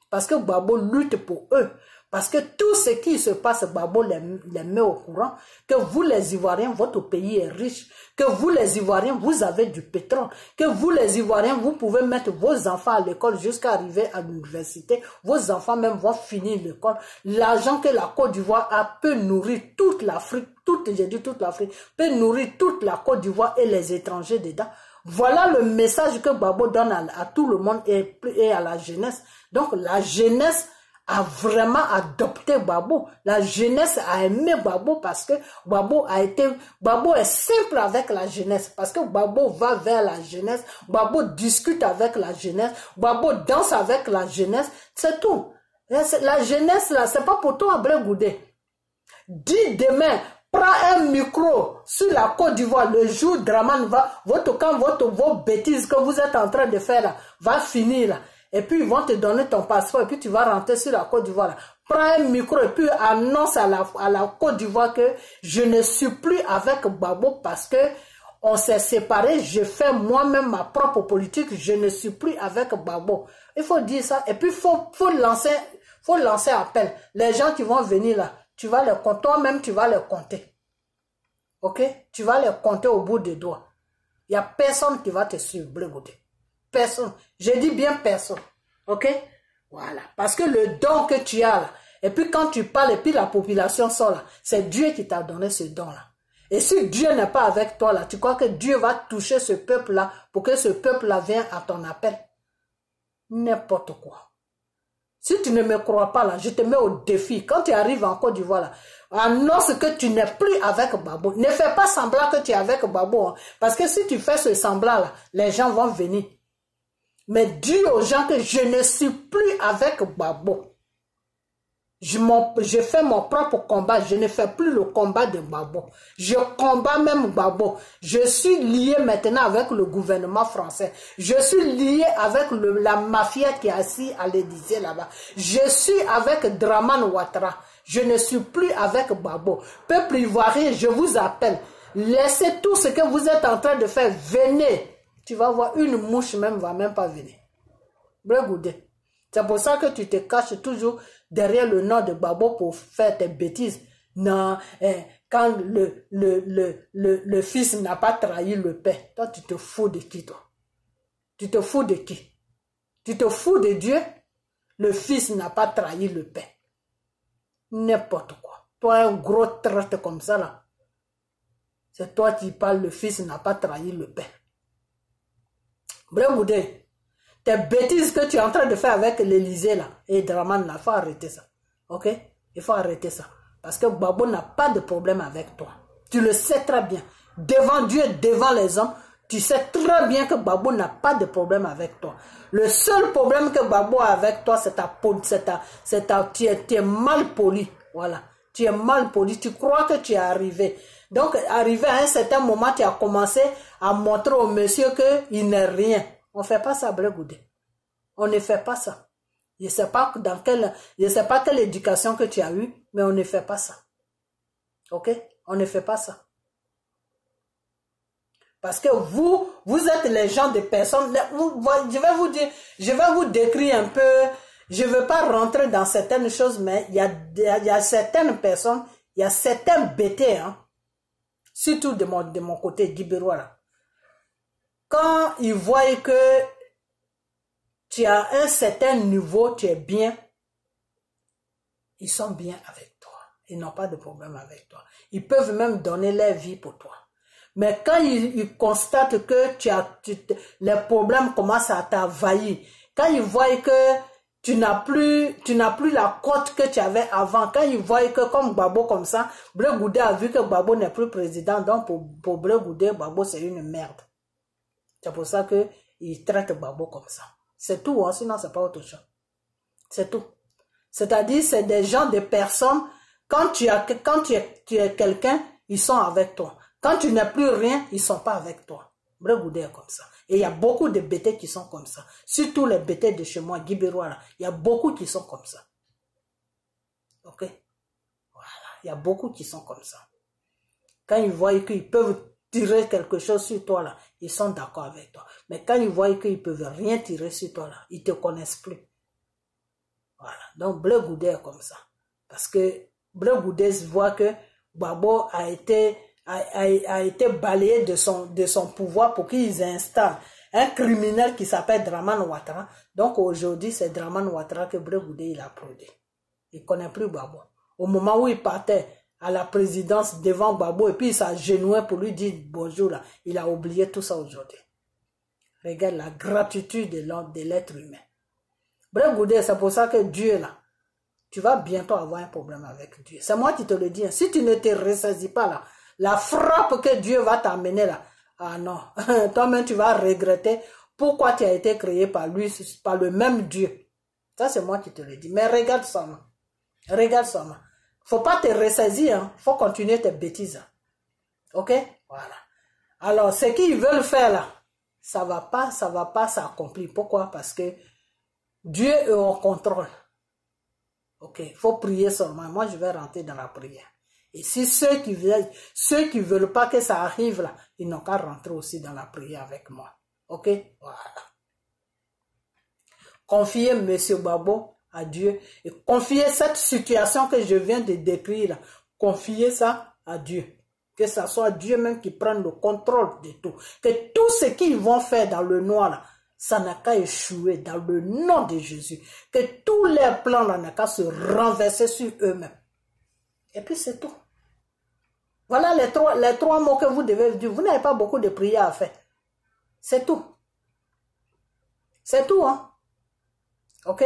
Parce que Babo lutte pour eux. Parce que tout ce qui se passe, Gbagbo les met au courant, que vous les Ivoiriens, votre pays est riche, que vous les Ivoiriens, vous avez du pétrole, que vous les Ivoiriens, vous pouvez mettre vos enfants à l'école jusqu'à arriver à l'université, vos enfants même vont finir l'école. L'argent que la Côte d'Ivoire a peut nourrir toute l'Afrique, j'ai dit toute l'Afrique, peut nourrir toute la Côte d'Ivoire et les étrangers dedans. Voilà le message que Gbagbo donne à tout le monde et à la jeunesse. Donc la jeunesse a vraiment adopté Gbagbo. La jeunesse a aimé Gbagbo parce que Gbagbo est simple avec la jeunesse. Parce que Gbagbo va vers la jeunesse. Gbagbo discute avec la jeunesse. Gbagbo danse avec la jeunesse. C'est tout. La jeunesse là, c'est pas pour toi, Blé Goudé. Dis demain, prends un micro sur la Côte d'Ivoire. Le jour Draman va, vos bêtises que vous êtes en train de faire là, va finir là. Et puis ils vont te donner ton passeport et puis tu vas rentrer sur la Côte d'Ivoire. Prends un micro et puis annonce à la Côte d'Ivoire que je ne suis plus avec Gbagbo parce que on s'est séparés. Je fais moi-même ma propre politique. Je ne suis plus avec Gbagbo. Il faut dire ça. Et puis faut lancer appel. Les gens qui vont venir là, tu vas les compter. Toi-même, tu vas les compter. Ok? Tu vas les compter au bout des doigts. Il n'y a personne qui va te suivre, Blé Goudé. Personne. Je dis bien personne. Ok? Voilà. Parce que le don que tu as là, et puis quand tu parles et puis la population sort là, c'est Dieu qui t'a donné ce don là. Et si Dieu n'est pas avec toi là, tu crois que Dieu va toucher ce peuple là pour que ce peuple là vienne à ton appel? N'importe quoi. Si tu ne me crois pas là, je te mets au défi. Quand tu arrives en Côte d'Ivoire là, annonce que tu n'es plus avec Gbagbo. Ne fais pas semblant que tu es avec Gbagbo. Hein, parce que si tu fais ce semblant là, les gens vont venir. Mais dis aux gens que je ne suis plus avec Gbagbo. Je fais mon propre combat. Je ne fais plus le combat de Gbagbo. Je combats même Gbagbo. Je suis lié maintenant avec le gouvernement français. Je suis lié avec la mafia qui est assise à l'Élysée là-bas. Je suis avec Draman Ouattara. Je ne suis plus avec Gbagbo. Peuple ivoirien, je vous appelle. Laissez tout ce que vous êtes en train de faire. Venez. Tu vas voir, une mouche même va même pas venir. Blé Goudé. C'est pour ça que tu te caches toujours derrière le nom de Gbagbo pour faire tes bêtises. Non, quand le fils n'a pas trahi le père, toi tu te fous de qui toi? Tu te fous de qui? Tu te fous de Dieu? Le fils n'a pas trahi le père. N'importe quoi. Toi un gros traite comme ça là. C'est toi qui parles, le fils n'a pas trahi le père. Blé Goudé, tes bêtises que tu es en train de faire avec l'Élysée là, et Draman là, il faut arrêter ça. Ok? Il faut arrêter ça. Parce que Gbagbo n'a pas de problème avec toi. Tu le sais très bien. Devant Dieu, devant les hommes, tu sais très bien que Gbagbo n'a pas de problème avec toi. Le seul problème que Gbagbo a avec toi, c'est tu es mal poli. Voilà. Tu es mal poli. Tu crois que tu es arrivé. Donc, arrivé à un certain moment, tu as commencé à montrer au monsieur qu'il n'est rien. On ne fait pas ça, Blé Goudé. On ne fait pas ça. Je ne sais pas quelle éducation que tu as eue, mais on ne fait pas ça. Ok? On ne fait pas ça. Parce que vous êtes les gens de personnes. Je vais vous décrire un peu. Je ne veux pas rentrer dans certaines choses, mais il y a certaines personnes, il y a certains bêtés, hein. Surtout de mon côté guibérois là. Quand ils voient que tu as un certain niveau, tu es bien, ils sont bien avec toi. Ils n'ont pas de problème avec toi. Ils peuvent même donner leur vie pour toi. Mais quand ils constatent que les problèmes commencent à t'envahir, quand ils voient que tu n'as plus la cote que tu avais avant, quand ils voient que comme Gbagbo comme ça, Blé Goudé a vu que Gbagbo n'est plus président, donc pour Blé Goudé, Gbagbo c'est une merde. C'est pour ça qu'ils traitent Gbagbo comme ça. C'est tout, hein, sinon c'est pas autre chose. C'est tout. C'est-à-dire, c'est des gens, des personnes, quand tu es quelqu'un, ils sont avec toi. Quand tu n'as plus rien, ils ne sont pas avec toi. Blé Goudé est comme ça. Et il y a beaucoup de bêtés qui sont comme ça. Surtout les bêtés de chez moi, Guibérois, là. Il y a beaucoup qui sont comme ça. Ok? Voilà. Il y a beaucoup qui sont comme ça. Quand ils voient qu'ils peuvent tirer quelque chose sur toi, là, ils sont d'accord avec toi. Mais quand ils voient qu'ils ne peuvent rien tirer sur toi, là, ils ne te connaissent plus. Voilà. Donc, Blé Goudé est comme ça. Parce que Blé Goudé voit que Gbagbo a été balayé de son pouvoir pour qu'ils installent un criminel qui s'appelle Dramane Ouattara. Donc aujourd'hui, c'est Dramane Ouattara que Blé Goudé il a produit. Il ne connaît plus Gbagbo. Au moment où il partait à la présidence devant Gbagbo et puis il s'agenouillait pour lui dire bonjour, là, il a oublié tout ça aujourd'hui. Regarde la gratitude de l'être humain. Blé Goudé, c'est pour ça que Dieu là, tu vas bientôt avoir un problème avec Dieu. C'est moi qui te le dis. Si tu ne te ressaisis pas là, la frappe que Dieu va t'amener là, ah non, toi-même tu vas regretter pourquoi tu as été créé par lui, par le même Dieu. Ça c'est moi qui te le dis. Mais regarde seulement. Regarde seulement. Faut pas te ressaisir, hein. Faut continuer tes bêtises. Ok? Voilà. Alors, ce qu'ils veulent faire là, ça va pas s'accomplir. Pourquoi? Parce que Dieu est au contrôle. Ok? Faut prier seulement. Moi, je vais rentrer dans la prière. Et si ceux qui veulent pas que ça arrive là, ils n'ont qu'à rentrer aussi dans la prière avec moi. Ok? Voilà. Confiez M. Gbagbo à Dieu et confiez cette situation que je viens de décrire là, confiez ça à Dieu. Que ce soit Dieu même qui prenne le contrôle de tout. Que tout ce qu'ils vont faire dans le noir là, ça n'a qu'à échouer dans le nom de Jésus. Que tous leurs plans là n'a qu'à se renverser sur eux-mêmes. Et puis c'est tout. Voilà les trois mots que vous devez dire. Vous n'avez pas beaucoup de prières à faire. C'est tout. C'est tout, hein. Ok?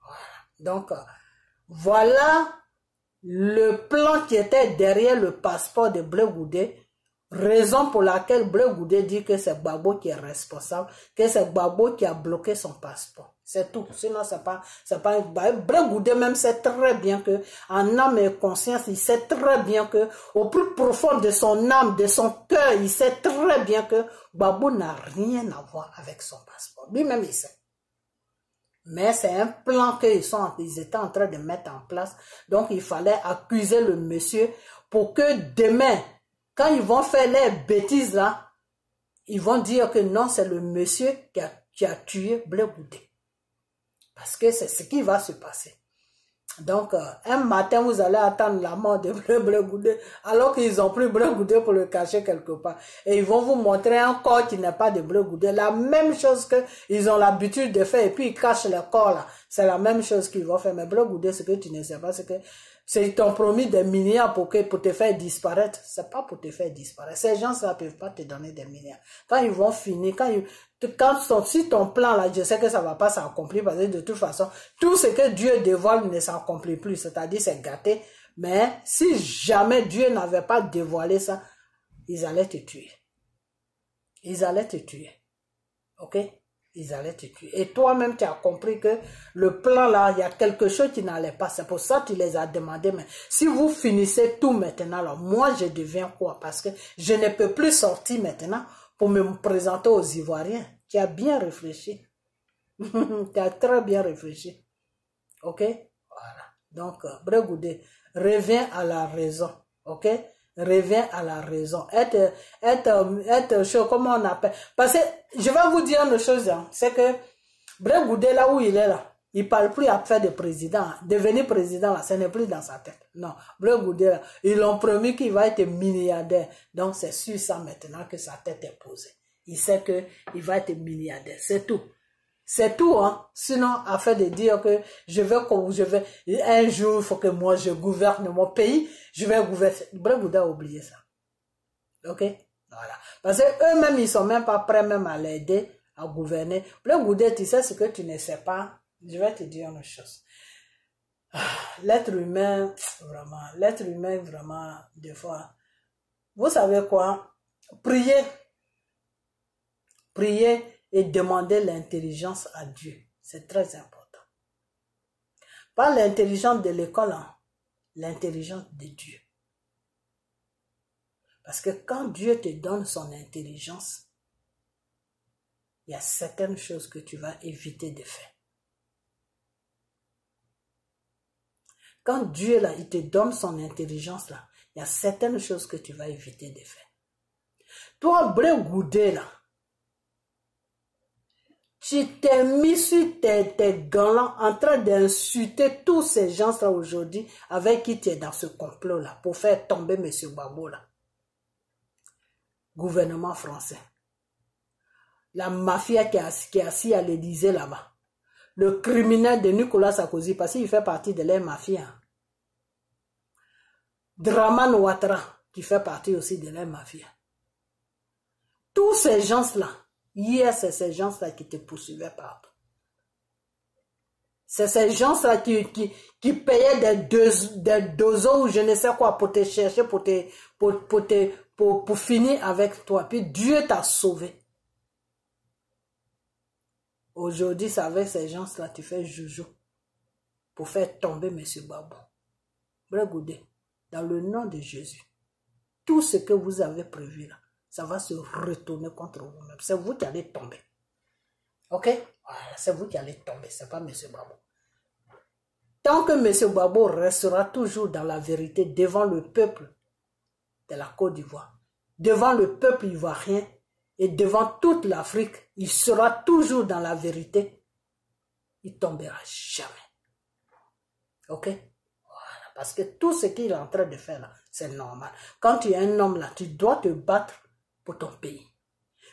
Voilà. Donc, voilà le plan qui était derrière le passeport de Blé Goudé. Raison pour laquelle Blé Goudé dit que c'est Gbagbo qui est responsable, que c'est Gbagbo qui a bloqué son passeport. C'est tout. Sinon, c'est pas Blé Goudé même sait très bien que, en âme et conscience, il sait très bien que, au plus profond de son âme, de son cœur, il sait très bien que Gbagbo n'a rien à voir avec son passeport. Lui-même, il sait. Mais c'est un plan qu'ils étaient en train de mettre en place. Donc, il fallait accuser le monsieur pour que demain, quand ils vont faire les bêtises là, ils vont dire que non, c'est le monsieur qui a tué Blé Goudé. Parce que c'est ce qui va se passer. Donc, un matin, vous allez attendre la mort de Blé Goudé, alors qu'ils ont pris Blé Goudé pour le cacher quelque part. Et ils vont vous montrer un corps qui n'est pas de Blé Goudé. La même chose qu'ils ont l'habitude de faire, et puis ils cachent le corps là. C'est la même chose qu'ils vont faire. Mais Blé Goudé, ce que tu ne sais pas, c'est que c'est ton promis des milliards pour te faire disparaître. C'est pas pour te faire disparaître. Ces gens-là ne peuvent pas te donner des milliards. Quand ils vont finir, si ton plan là, je sais que ça va pas s'accomplir parce que de toute façon, tout ce que Dieu dévoile ne s'accomplit plus. C'est-à-dire, c'est gâté. Mais si jamais Dieu n'avait pas dévoilé ça, ils allaient te tuer. Ils allaient te tuer. Ok? Ils allaient te tuer. Et toi-même, tu as compris que le plan là, il y a quelque chose qui n'allait pas. C'est pour ça que tu les as demandé. Mais si vous finissez tout maintenant, alors moi, je deviens quoi? Parce que je ne peux plus sortir maintenant pour me présenter aux Ivoiriens. Tu as bien réfléchi. Tu as très bien réfléchi. Ok? Voilà. Donc, Blé Goudé, reviens à la raison. Ok? Reviens à la raison. Être chaud, comment on appelle? Parce que, je vais vous dire une chose, hein, c'est que Blé Goudé, là où il est là, il ne parle plus à faire de président. Devenir président, là, ce n'est plus dans sa tête. Non, Blé Goudé, là, ils l'ont promis qu'il va être milliardaire. Donc, c'est sur ça maintenant que sa tête est posée. Il sait qu'il va être milliardaire. C'est tout. C'est tout, hein. Sinon, afin de dire que un jour, il faut que moi, je gouverne mon pays, je vais gouverner. Blé Goudé a oublié ça. Ok? Voilà. Parce qu'eux-mêmes, ils sont même pas prêts même à l'aider à gouverner. Blé Goudé, tu sais ce que tu ne sais pas? Je vais te dire une chose. L'être humain, vraiment, des fois, vous savez quoi? Priez et demander l'intelligence à Dieu. C'est très important. Pas l'intelligence de l'école, hein, l'intelligence de Dieu. Parce que quand Dieu te donne son intelligence, il y a certaines choses que tu vas éviter de faire. Quand Dieu, là, il te donne son intelligence, là, il y a certaines choses que tu vas éviter de faire. Toi, Blé Goudé, là, Tu t'es mis sur tes gants là en train d'insulter tous ces gens-là aujourd'hui avec qui tu es dans ce complot-là pour faire tomber M. Gbagbo là. Gouvernement français. La mafia qui est assise à l'Élysée là-bas. Le criminel de Nicolas Sarkozy parce qu'il fait partie de leur mafia. Draman Ouattara qui fait partie aussi de leur mafia. Tous ces gens-là, hier c'est ces gens-là qui te poursuivaient partout. C'est ces gens-là qui payaient des dozos ou je ne sais quoi pour te chercher, pour finir avec toi. Puis Dieu t'a sauvé. Aujourd'hui, c'est avec ces gens-là tu fais joujou pour faire tomber M. Gbagbo. Bregoudé, dans le nom de Jésus, tout ce que vous avez prévu là, ça va se retourner contre vous-même. C'est vous qui allez tomber. Ok? Voilà, c'est vous qui allez tomber, c'est pas M. Gbagbo. Tant que M. Gbagbo restera toujours dans la vérité devant le peuple de la Côte d'Ivoire, devant le peuple ivoirien et devant toute l'Afrique, il sera toujours dans la vérité. Il ne tombera jamais. Ok? Voilà, parce que tout ce qu'il est en train de faire là, c'est normal. Quand tu es un homme là, tu dois te battre pour ton pays.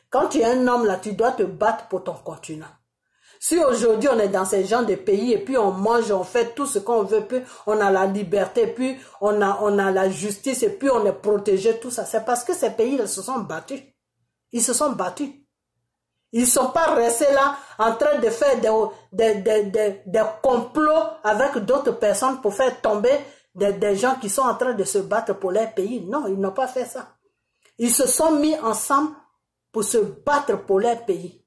Quand tu es un homme là, tu dois te battre pour ton continent. Si aujourd'hui on est dans ces genres de pays et puis on mange, on fait tout ce qu'on veut, puis on a la liberté, puis on a la justice et puis on est protégé, tout ça, c'est parce que ces pays ils se sont battus. Ils se sont battus. Ils ne sont pas restés là en train de faire des complots avec d'autres personnes pour faire tomber des gens qui sont en train de se battre pour leur pays. Non, ils n'ont pas fait ça. Ils se sont mis ensemble pour se battre pour leur pays.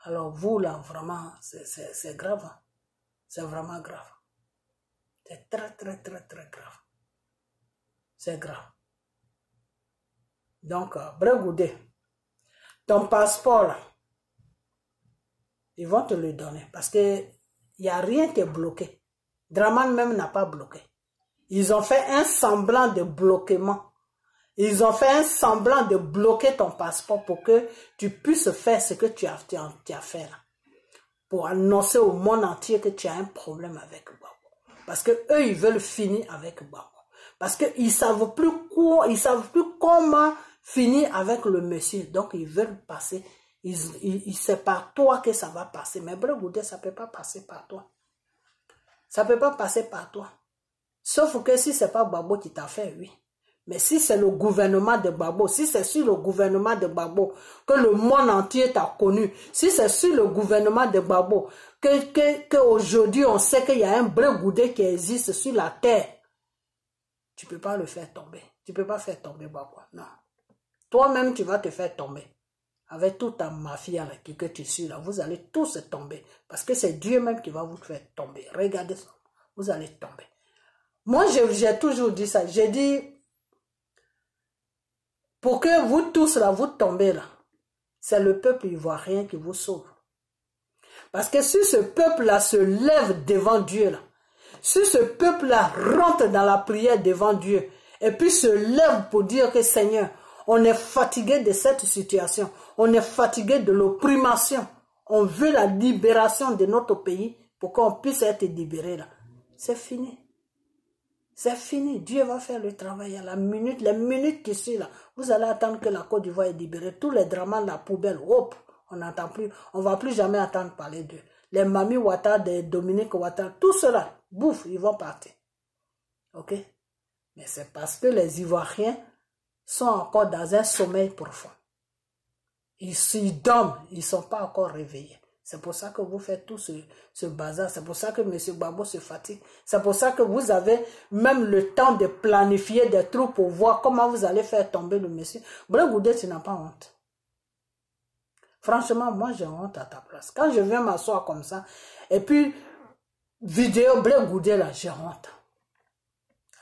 Alors vous là, vraiment, c'est grave. Hein? C'est vraiment grave. C'est très, très, très, très grave. C'est grave. Donc, Bregoudé, ton passeport là, ils vont te le donner parce que il n'y a rien qui est bloqué. Draman même n'a pas bloqué. Ils ont fait un semblant de bloquement. Ils ont fait un semblant de bloquer ton passeport pour que tu puisses faire ce que tu as fait là. Pour annoncer au monde entier que tu as un problème avec Gbagbo. Parce que eux, ils veulent finir avec Gbagbo. Parce qu'ils ne savent plus quoi, ils savent plus comment finir avec le monsieur. Donc, ils veulent passer. C'est par toi que ça va passer. Mais Bregoudé, ça ne peut pas passer par toi. Ça ne peut pas passer par toi. Sauf que si ce n'est pas Gbagbo qui t'a fait, oui. Mais si c'est le gouvernement de Gbagbo, si c'est sur le gouvernement de Gbagbo que le monde entier t'a connu, si c'est sur le gouvernement de Gbagbo que aujourd'hui on sait qu'il y a un Bregoudé qui existe sur la terre, tu ne peux pas le faire tomber. Tu ne peux pas faire tomber Gbagbo. Non. Toi-même, tu vas te faire tomber. Avec toute ta mafia là, que tu suis là, vous allez tous tomber. Parce que c'est Dieu même qui va vous faire tomber. Regardez ça. Vous allez tomber. Moi, j'ai toujours dit ça. J'ai dit, pour que vous tous là, vous tombez là, c'est le peuple ivoirien qui vous sauve. Parce que si ce peuple-là se lève devant Dieu là, si ce peuple-là rentre dans la prière devant Dieu, et puis se lève pour dire que Seigneur, on est fatigué de cette situation, on est fatigué de l'opprimation, on veut la libération de notre pays pour qu'on puisse être libéré là. C'est fini. C'est fini. Dieu va faire le travail à la minute, les minutes qui suivent là. Vous allez attendre que la Côte d'Ivoire est libérée. Tous les dramas de la poubelle, hop, on n'entend plus, on ne va plus jamais entendre parler d'eux. Les Mami Ouattara, des Dominique Ouattara, tout cela, bouffe, ils vont partir. Ok? Mais c'est parce que les Ivoiriens sont encore dans un sommeil profond. Ils dorment, ils ne sont pas encore réveillés. C'est pour ça que vous faites tout ce bazar. C'est pour ça que M. Gbagbo se fatigue. C'est pour ça que vous avez même le temps de planifier des trucs pour voir comment vous allez faire tomber le monsieur. Bregoudé, tu n'as pas honte. Franchement, moi j'ai honte à ta place. Quand je viens m'asseoir comme ça, et puis vidéo Bregoudé là, j'ai honte.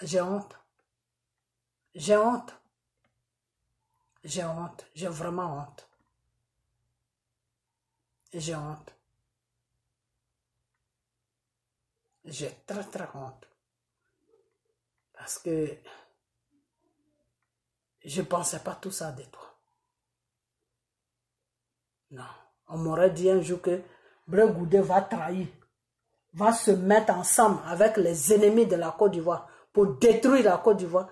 J'ai honte. J'ai honte. J'ai honte. J'ai vraiment honte. J'ai honte. J'ai très très honte. Parce que je ne pensais pas tout ça de toi. Non. On m'aurait dit un jour que Blé Goudé va trahir, va se mettre ensemble avec les ennemis de la Côte d'Ivoire pour détruire la Côte d'Ivoire.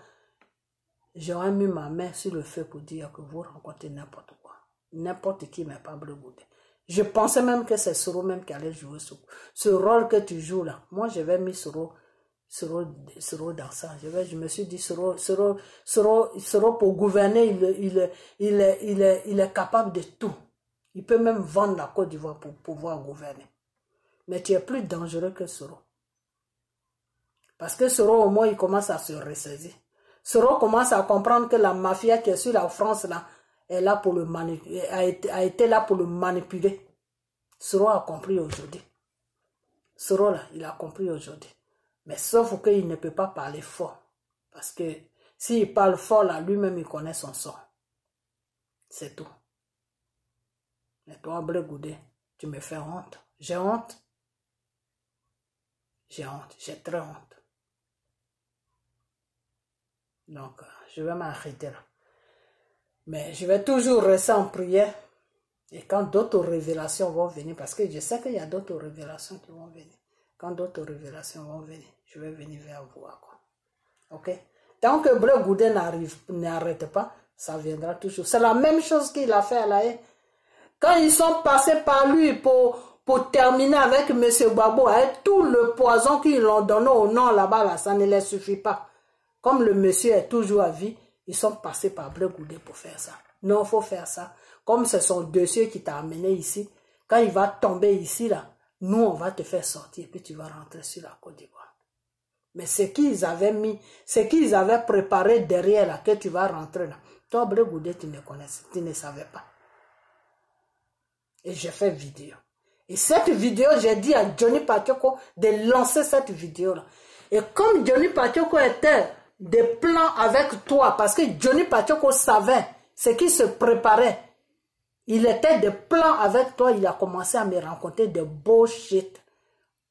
J'aurais mis ma main sur le feu pour dire que vous rencontrez n'importe quoi. N'importe qui, mais pas Blé Goudé. Je pensais même que c'est Soro même qui allait jouer ce rôle que tu joues là. Moi, j'avais mis Soro dans ça. Je me suis dit, Soro pour gouverner, il est capable de tout. Il peut même vendre la Côte d'Ivoire pour pouvoir gouverner. Mais tu es plus dangereux que Soro. Parce que Soro, au moins, il commence à se ressaisir. Soro commence à comprendre que la mafia qui est sur la France, là, est là pour a été là pour le manipuler. Soro a compris aujourd'hui. Soro, là, il a compris aujourd'hui. Mais sauf qu'il ne peut pas parler fort. Parce que s'il parle fort, là, lui-même, il connaît son sort. C'est tout. Mais toi, Blé Goudé, tu me fais honte. J'ai honte. J'ai honte. J'ai très honte. Donc, je vais m'arrêter là. Mais je vais toujours rester en prière. Et quand d'autres révélations vont venir, parce que je sais qu'il y a d'autres révélations qui vont venir. Quand d'autres révélations vont venir, je vais venir vers vous. Ok? Tant que Blé Goudé n'arrête pas, ça viendra toujours. C'est la même chose qu'il a fait à la haie. Quand ils sont passés par lui pour terminer avec M. Gbagbo, avec tout le poison qu'ils l'ont donné au nom là-bas, là, ça ne les suffit pas. Comme le monsieur est toujours à vie, ils sont passés par Blé Goudé pour faire ça. Non, il faut faire ça. Comme c'est son dossier qui t'a amené ici, quand il va tomber ici, là, nous, on va te faire sortir, puis tu vas rentrer sur la Côte d'Ivoire. Mais ce qu'ils avaient mis, ce qu'ils avaient préparé derrière, là, que tu vas rentrer, là, toi, Blé Goudé, tu ne connaissais, tu ne savais pas. Et j'ai fait vidéo. Et cette vidéo, j'ai dit à Johnny Patioko de lancer cette vidéo-là. Et comme Johnny Patioko était des plans avec toi, parce que Johnny Patioko savait ce qui se préparait, il était des plans avec toi, il a commencé à me rencontrer des bullshit.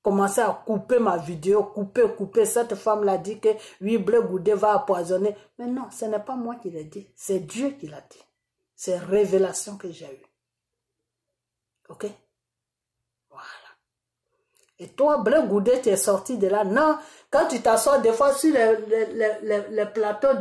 Commencé à couper ma vidéo, couper. Cette femme l'a dit que oui, Blé Goudé va empoisonner. Mais non, ce n'est pas moi qui l'ai dit, c'est Dieu qui l'a dit. C'est révélation que j'ai eue. Ok? Voilà. Et toi, Blé Goudé, tu es sorti de là. Non, quand tu t'assois des fois sur les plateaux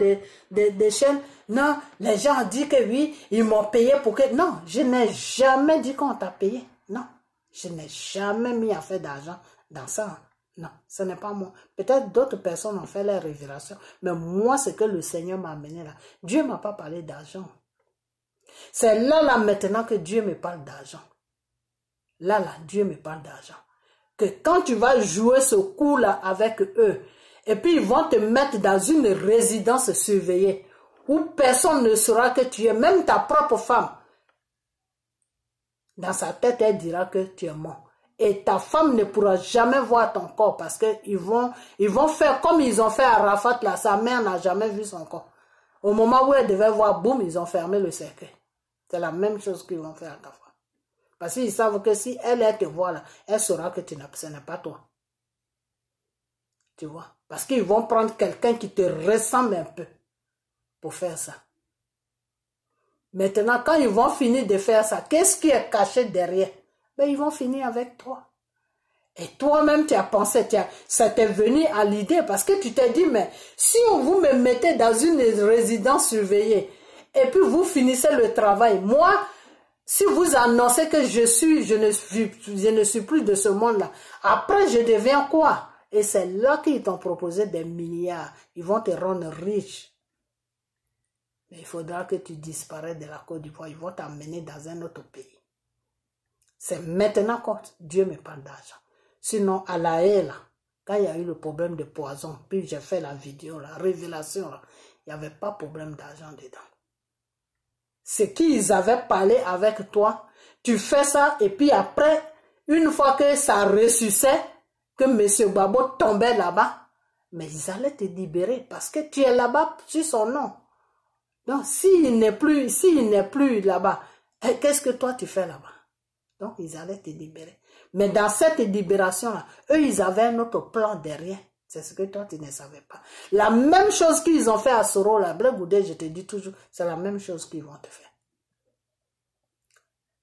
des chaînes, non, les gens disent que oui, ils m'ont payé pour que... Non, je n'ai jamais dit qu'on t'a payé. Non, je n'ai jamais mis à faire d'argent dans ça. Non, ce n'est pas moi. Peut-être d'autres personnes ont fait les révélations, mais moi, c'est que le Seigneur m'a amené là. Dieu ne m'a pas parlé d'argent. C'est là maintenant que Dieu me parle d'argent. Là, Dieu me parle d'argent. Que quand tu vas jouer ce coup-là avec eux, et puis ils vont te mettre dans une résidence surveillée, où personne ne saura que tu es, même ta propre femme. Dans sa tête, elle dira que tu es mort. Et ta femme ne pourra jamais voir ton corps, parce qu'ils vont faire comme ils ont fait à Rafat, là, sa mère n'a jamais vu son corps. Au moment où elle devait voir, boum, ils ont fermé le cercueil. C'est la même chose qu'ils vont faire à ta femme. Parce qu'ils savent que si elle te voit là, elle saura que ce n'est pas toi. Tu vois? Parce qu'ils vont prendre quelqu'un qui te ressemble un peu pour faire ça. Maintenant, quand ils vont finir de faire ça, qu'est-ce qui est caché derrière? Ben, ils vont finir avec toi. Et toi-même, tu as pensé, ça t'est venu à l'idée parce que tu t'es dit, mais si vous me mettez dans une résidence surveillée et puis vous finissez le travail, moi... Si vous annoncez que je ne suis plus de ce monde-là, après je deviens quoi? Et c'est là qu'ils t'ont proposé des milliards. Ils vont te rendre riche. Mais il faudra que tu disparais de la Côte d'Ivoire. Ils vont t'emmener dans un autre pays. C'est maintenant que Dieu me parle d'argent. Sinon, à la haie, là, quand il y a eu le problème de poison, puis j'ai fait la vidéo, la révélation, là, il n'y avait pas de problème d'argent dedans. Ce qu'ils avaient parlé avec toi, tu fais ça et puis après, une fois que ça ressuscite, que M. Gbagbo tombait là-bas, mais ils allaient te libérer parce que tu es là-bas sur son nom. Donc, s'il n'est plus là-bas, qu'est-ce que toi tu fais là-bas? Donc, ils allaient te libérer. Mais dans cette libération-là, eux, ils avaient un autre plan derrière. C'est ce que toi, tu ne savais pas. La même chose qu'ils ont fait à Soro, là, Blé Goudé, je te dis toujours, c'est la même chose qu'ils vont te faire.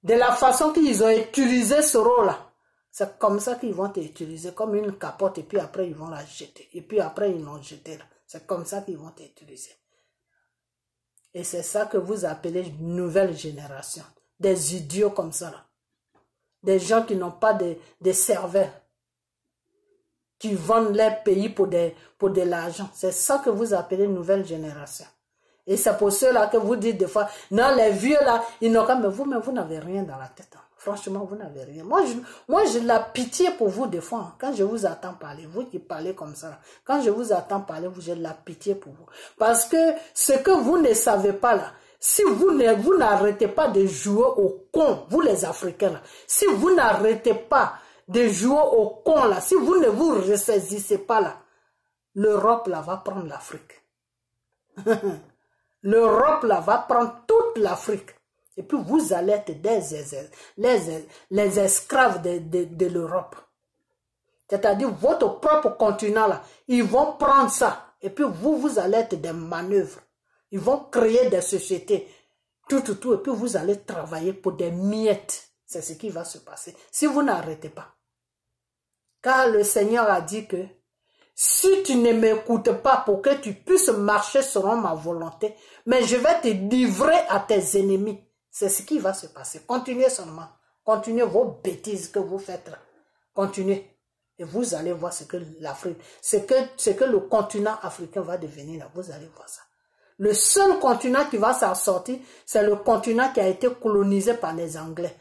de la façon qu'ils ont utilisé ce rôle-là, c'est comme ça qu'ils vont t'utiliser, comme une capote, et puis après ils vont la jeter. Et puis après ils l'ont jetée là. C'est comme ça qu'ils vont t'utiliser. Et c'est ça que vous appelez nouvelle génération. Des idiots comme ça là. Des gens qui n'ont pas de serveurs. Qui vendent leur pays pour de l'argent. C'est ça que vous appelez nouvelle génération. Et c'est pour cela que vous dites des fois, non, les vieux là, ils n'ont pas, mais vous n'avez rien dans la tête. Hein. Franchement, vous n'avez rien. Moi, j'ai de la pitié pour vous des fois. Hein. Quand je vous attends parler, vous qui parlez comme ça, là, quand je vous attends parler, j'ai de la pitié pour vous. Parce que ce que vous ne savez pas là, si vous n'arrêtez pas de jouer au con, vous les Africains là, si vous n'arrêtez pas de jouer au con là, si vous ne vous ressaisissez pas là, l'Europe là va prendre l'Afrique. L'Europe là va prendre toute l'Afrique. Et puis vous allez être les esclaves de l'Europe. C'est-à-dire votre propre continent là, ils vont prendre ça. Et puis vous allez être des manœuvres. Ils vont créer des sociétés. Tout. Et puis vous allez travailler pour des miettes. C'est ce qui va se passer. Si vous n'arrêtez pas. Car le Seigneur a dit que si tu ne m'écoutes pas pour que tu puisses marcher selon ma volonté, mais je vais te livrer à tes ennemis. C'est ce qui va se passer. Continuez seulement. Continuez vos bêtises que vous faites là. Continuez. Et vous allez voir ce que l'Afrique, ce que le continent africain va devenir là. Vous allez voir ça. Le seul continent qui va s'en sortir, c'est le continent qui a été colonisé par les Anglais.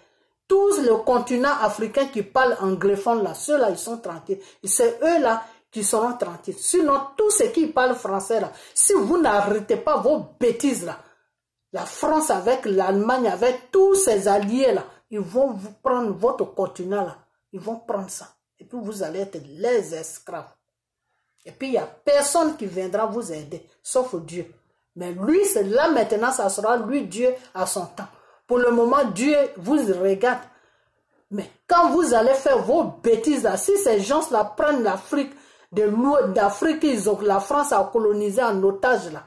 Tous les continents africains qui parlent anglophone là, ceux-là, ils sont tranquilles. C'est eux-là qui seront tranquilles. Sinon, tous ceux qui parlent français là, si vous n'arrêtez pas vos bêtises là, la France avec l'Allemagne, avec tous ses alliés là, ils vont vous prendre votre continent là. Ils vont prendre ça. Et puis vous allez être les esclaves. Et puis il n'y a personne qui viendra vous aider, sauf Dieu. Mais lui, c'est là maintenant, ça sera lui, Dieu, à son temps. Pour le moment, Dieu vous regarde. Mais quand vous allez faire vos bêtises là, si ces gens-là prennent l'Afrique, d'Afrique, la France a colonisé en otage là,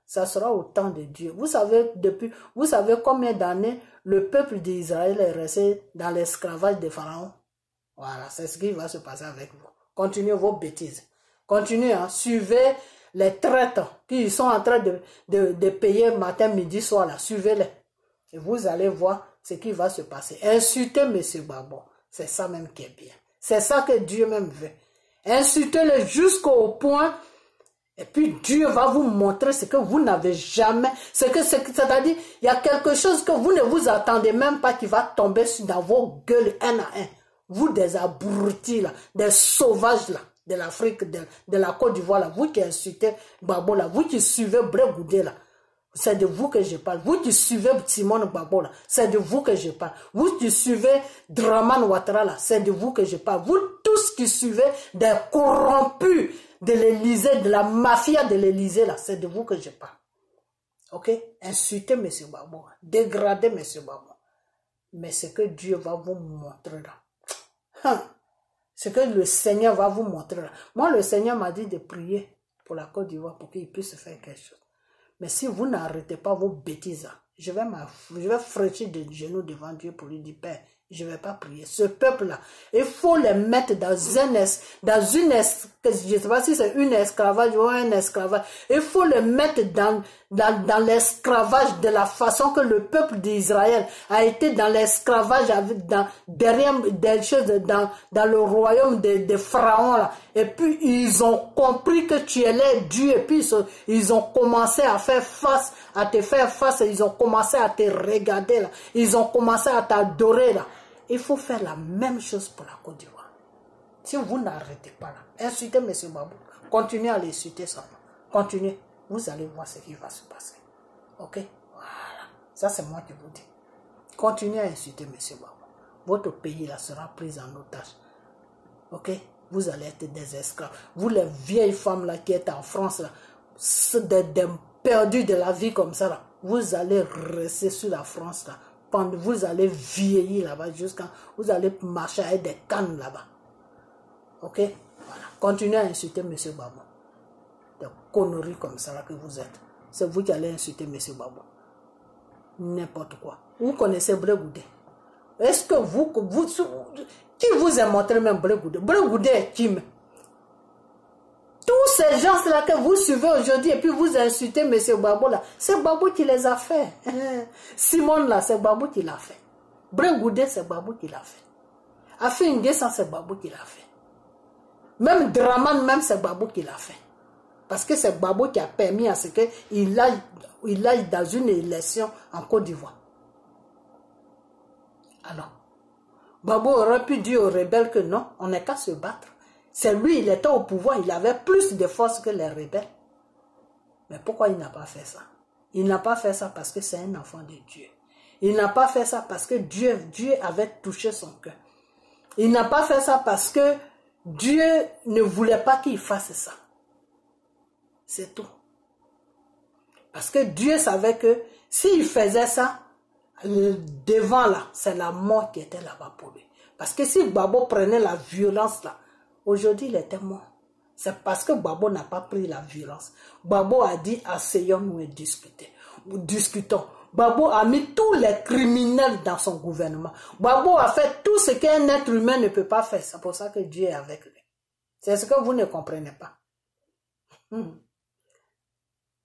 ça sera au temps de Dieu. Vous savez combien d'années le peuple d'Israël est resté dans l'esclavage des pharaons? Voilà, c'est ce qui va se passer avec vous. Continuez vos bêtises. Continuez, hein, suivez les traites qui sont en train de payer matin, midi, soir là. Suivez-les. Et vous allez voir ce qui va se passer. Insultez M. Gbagbo. C'est ça même qui est bien. C'est ça que Dieu même veut. Insultez-le jusqu'au point. Et puis Dieu va vous montrer ce que vous n'avez jamais. C'est-à-dire, il y a quelque chose que vous ne vous attendez même pas qui va tomber dans vos gueules un à un. Vous des abrutis là, des sauvages là, de l'Afrique, de la Côte d'Ivoire là, vous qui insultez Gbagbo là, vous qui suivez Brégoudé là, c'est de vous que je parle. Vous qui suivez Simone Gbagbo là, c'est de vous que je parle. Vous qui suivez Draman Ouattara là, c'est de vous que je parle. Vous tous qui suivez des corrompus de l'Élysée, de la mafia de l'Élysée là, c'est de vous que je parle. Ok? Insultez M. Gbagbo, dégradez M. Gbagbo. Mais ce que Dieu va vous montrer là, ce que le Seigneur va vous montrer là. Moi, le Seigneur m'a dit de prier pour la Côte d'Ivoire pour qu'il puisse faire quelque chose. Mais si vous n'arrêtez pas vos bêtises, je vais fréchir de genoux devant Dieu pour lui dire, Père, je ne vais pas prier. Ce peuple-là, il faut les mettre dans une je ne sais pas si c'est une esclavage ou un esclavage. Il faut les mettre dans l'esclavage de la façon que le peuple d'Israël a été dans l'esclavage derrière des choses dans le royaume de Pharaon là. Et puis ils ont compris que tu es leur Dieu. Et puis ils ont commencé à faire face, à te faire face. Ils ont commencé à te regarder là. Ils ont commencé à t'adorer là. Il faut faire la même chose pour la Côte d'Ivoire. Si vous n'arrêtez pas là, insultez M. Gbagbo. Continuez à l'insulter seulement. Continuez. Vous allez voir ce qui va se passer. Ok? Voilà. Ça, c'est moi qui vous dis. Continuez à insulter M. Gbagbo. Votre pays là sera pris en otage. Ok? Vous allez être des esclaves. Vous, les vieilles femmes là qui êtes en France là, des perdus de la vie comme ça là, vous allez rester sur la France là. Vous allez vieillir là-bas jusqu'à vous allez marcher avec des cannes là-bas. Ok? Voilà. Continuez à insulter M. Gbagbo. Des conneries comme ça là que vous êtes. C'est vous qui allez insulter M. Gbagbo. n'importe quoi. Vous connaissez Brégoudé? Est-ce que qui vous a montré même Brégoudé? Brégoudé est qui? Tous ces gens-là que vous suivez aujourd'hui et puis vous insultez M. Gbagbo là, c'est Gbagbo qui les a fait. Simone là, c'est Gbagbo qui l'a fait. Brégoudé, c'est Gbagbo qui l'a fait. Afin Nguessan, c'est Gbagbo qui l'a fait. Même Draman, même c'est Gbagbo qui l'a fait. Parce que c'est Gbagbo qui a permis à ce qu'il aille dans une élection en Côte d'Ivoire. Alors, Gbagbo aurait pu dire aux rebelles que non, on n'est qu'à se battre. C'est lui, il était au pouvoir, il avait plus de force que les rebelles. Mais pourquoi il n'a pas fait ça? Il n'a pas fait ça parce que c'est un enfant de Dieu. Il n'a pas fait ça parce que Dieu avait touché son cœur. Il n'a pas fait ça parce que Dieu ne voulait pas qu'il fasse ça. C'est tout. Parce que Dieu savait que s'il faisait ça, devant là, c'est la mort qui était là-bas pour lui. Parce que si Gbagbo prenait la violence là, aujourd'hui il était mort. C'est parce que Gbagbo n'a pas pris la violence. Gbagbo a dit, asseyons-nous et discutons. Gbagbo a mis tous les criminels dans son gouvernement. Gbagbo a fait tout ce qu'un être humain ne peut pas faire. C'est pour ça que Dieu est avec lui. C'est ce que vous ne comprenez pas.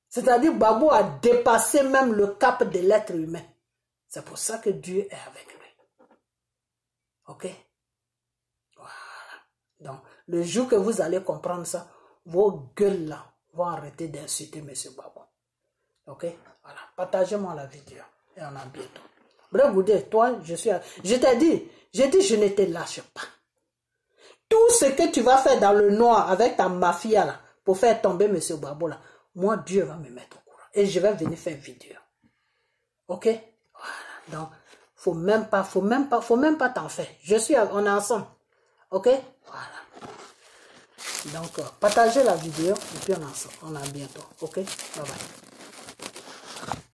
C'est-à-dire que Gbagbo a dépassé même le cap de l'être humain. C'est pour ça que Dieu est avec lui. Ok? Voilà. Donc, le jour que vous allez comprendre ça, vos gueules là vont arrêter d'insulter M. Gbagbo. Ok? Voilà. Partagez-moi la vidéo. Et on a bientôt. Brégoudé, toi, je t'ai dit, je ne te lâche pas. Tout ce que tu vas faire dans le noir avec ta mafia là, pour faire tomber M. Gbagbo là, moi, Dieu va me mettre au courant. Et je vais venir faire une vidéo. Ok? Voilà. Donc, faut même pas t'en faire. On est ensemble. Ok? Voilà. Donc, partagez la vidéo et puis on est ensemble. On est bientôt. Ok? Bye bye.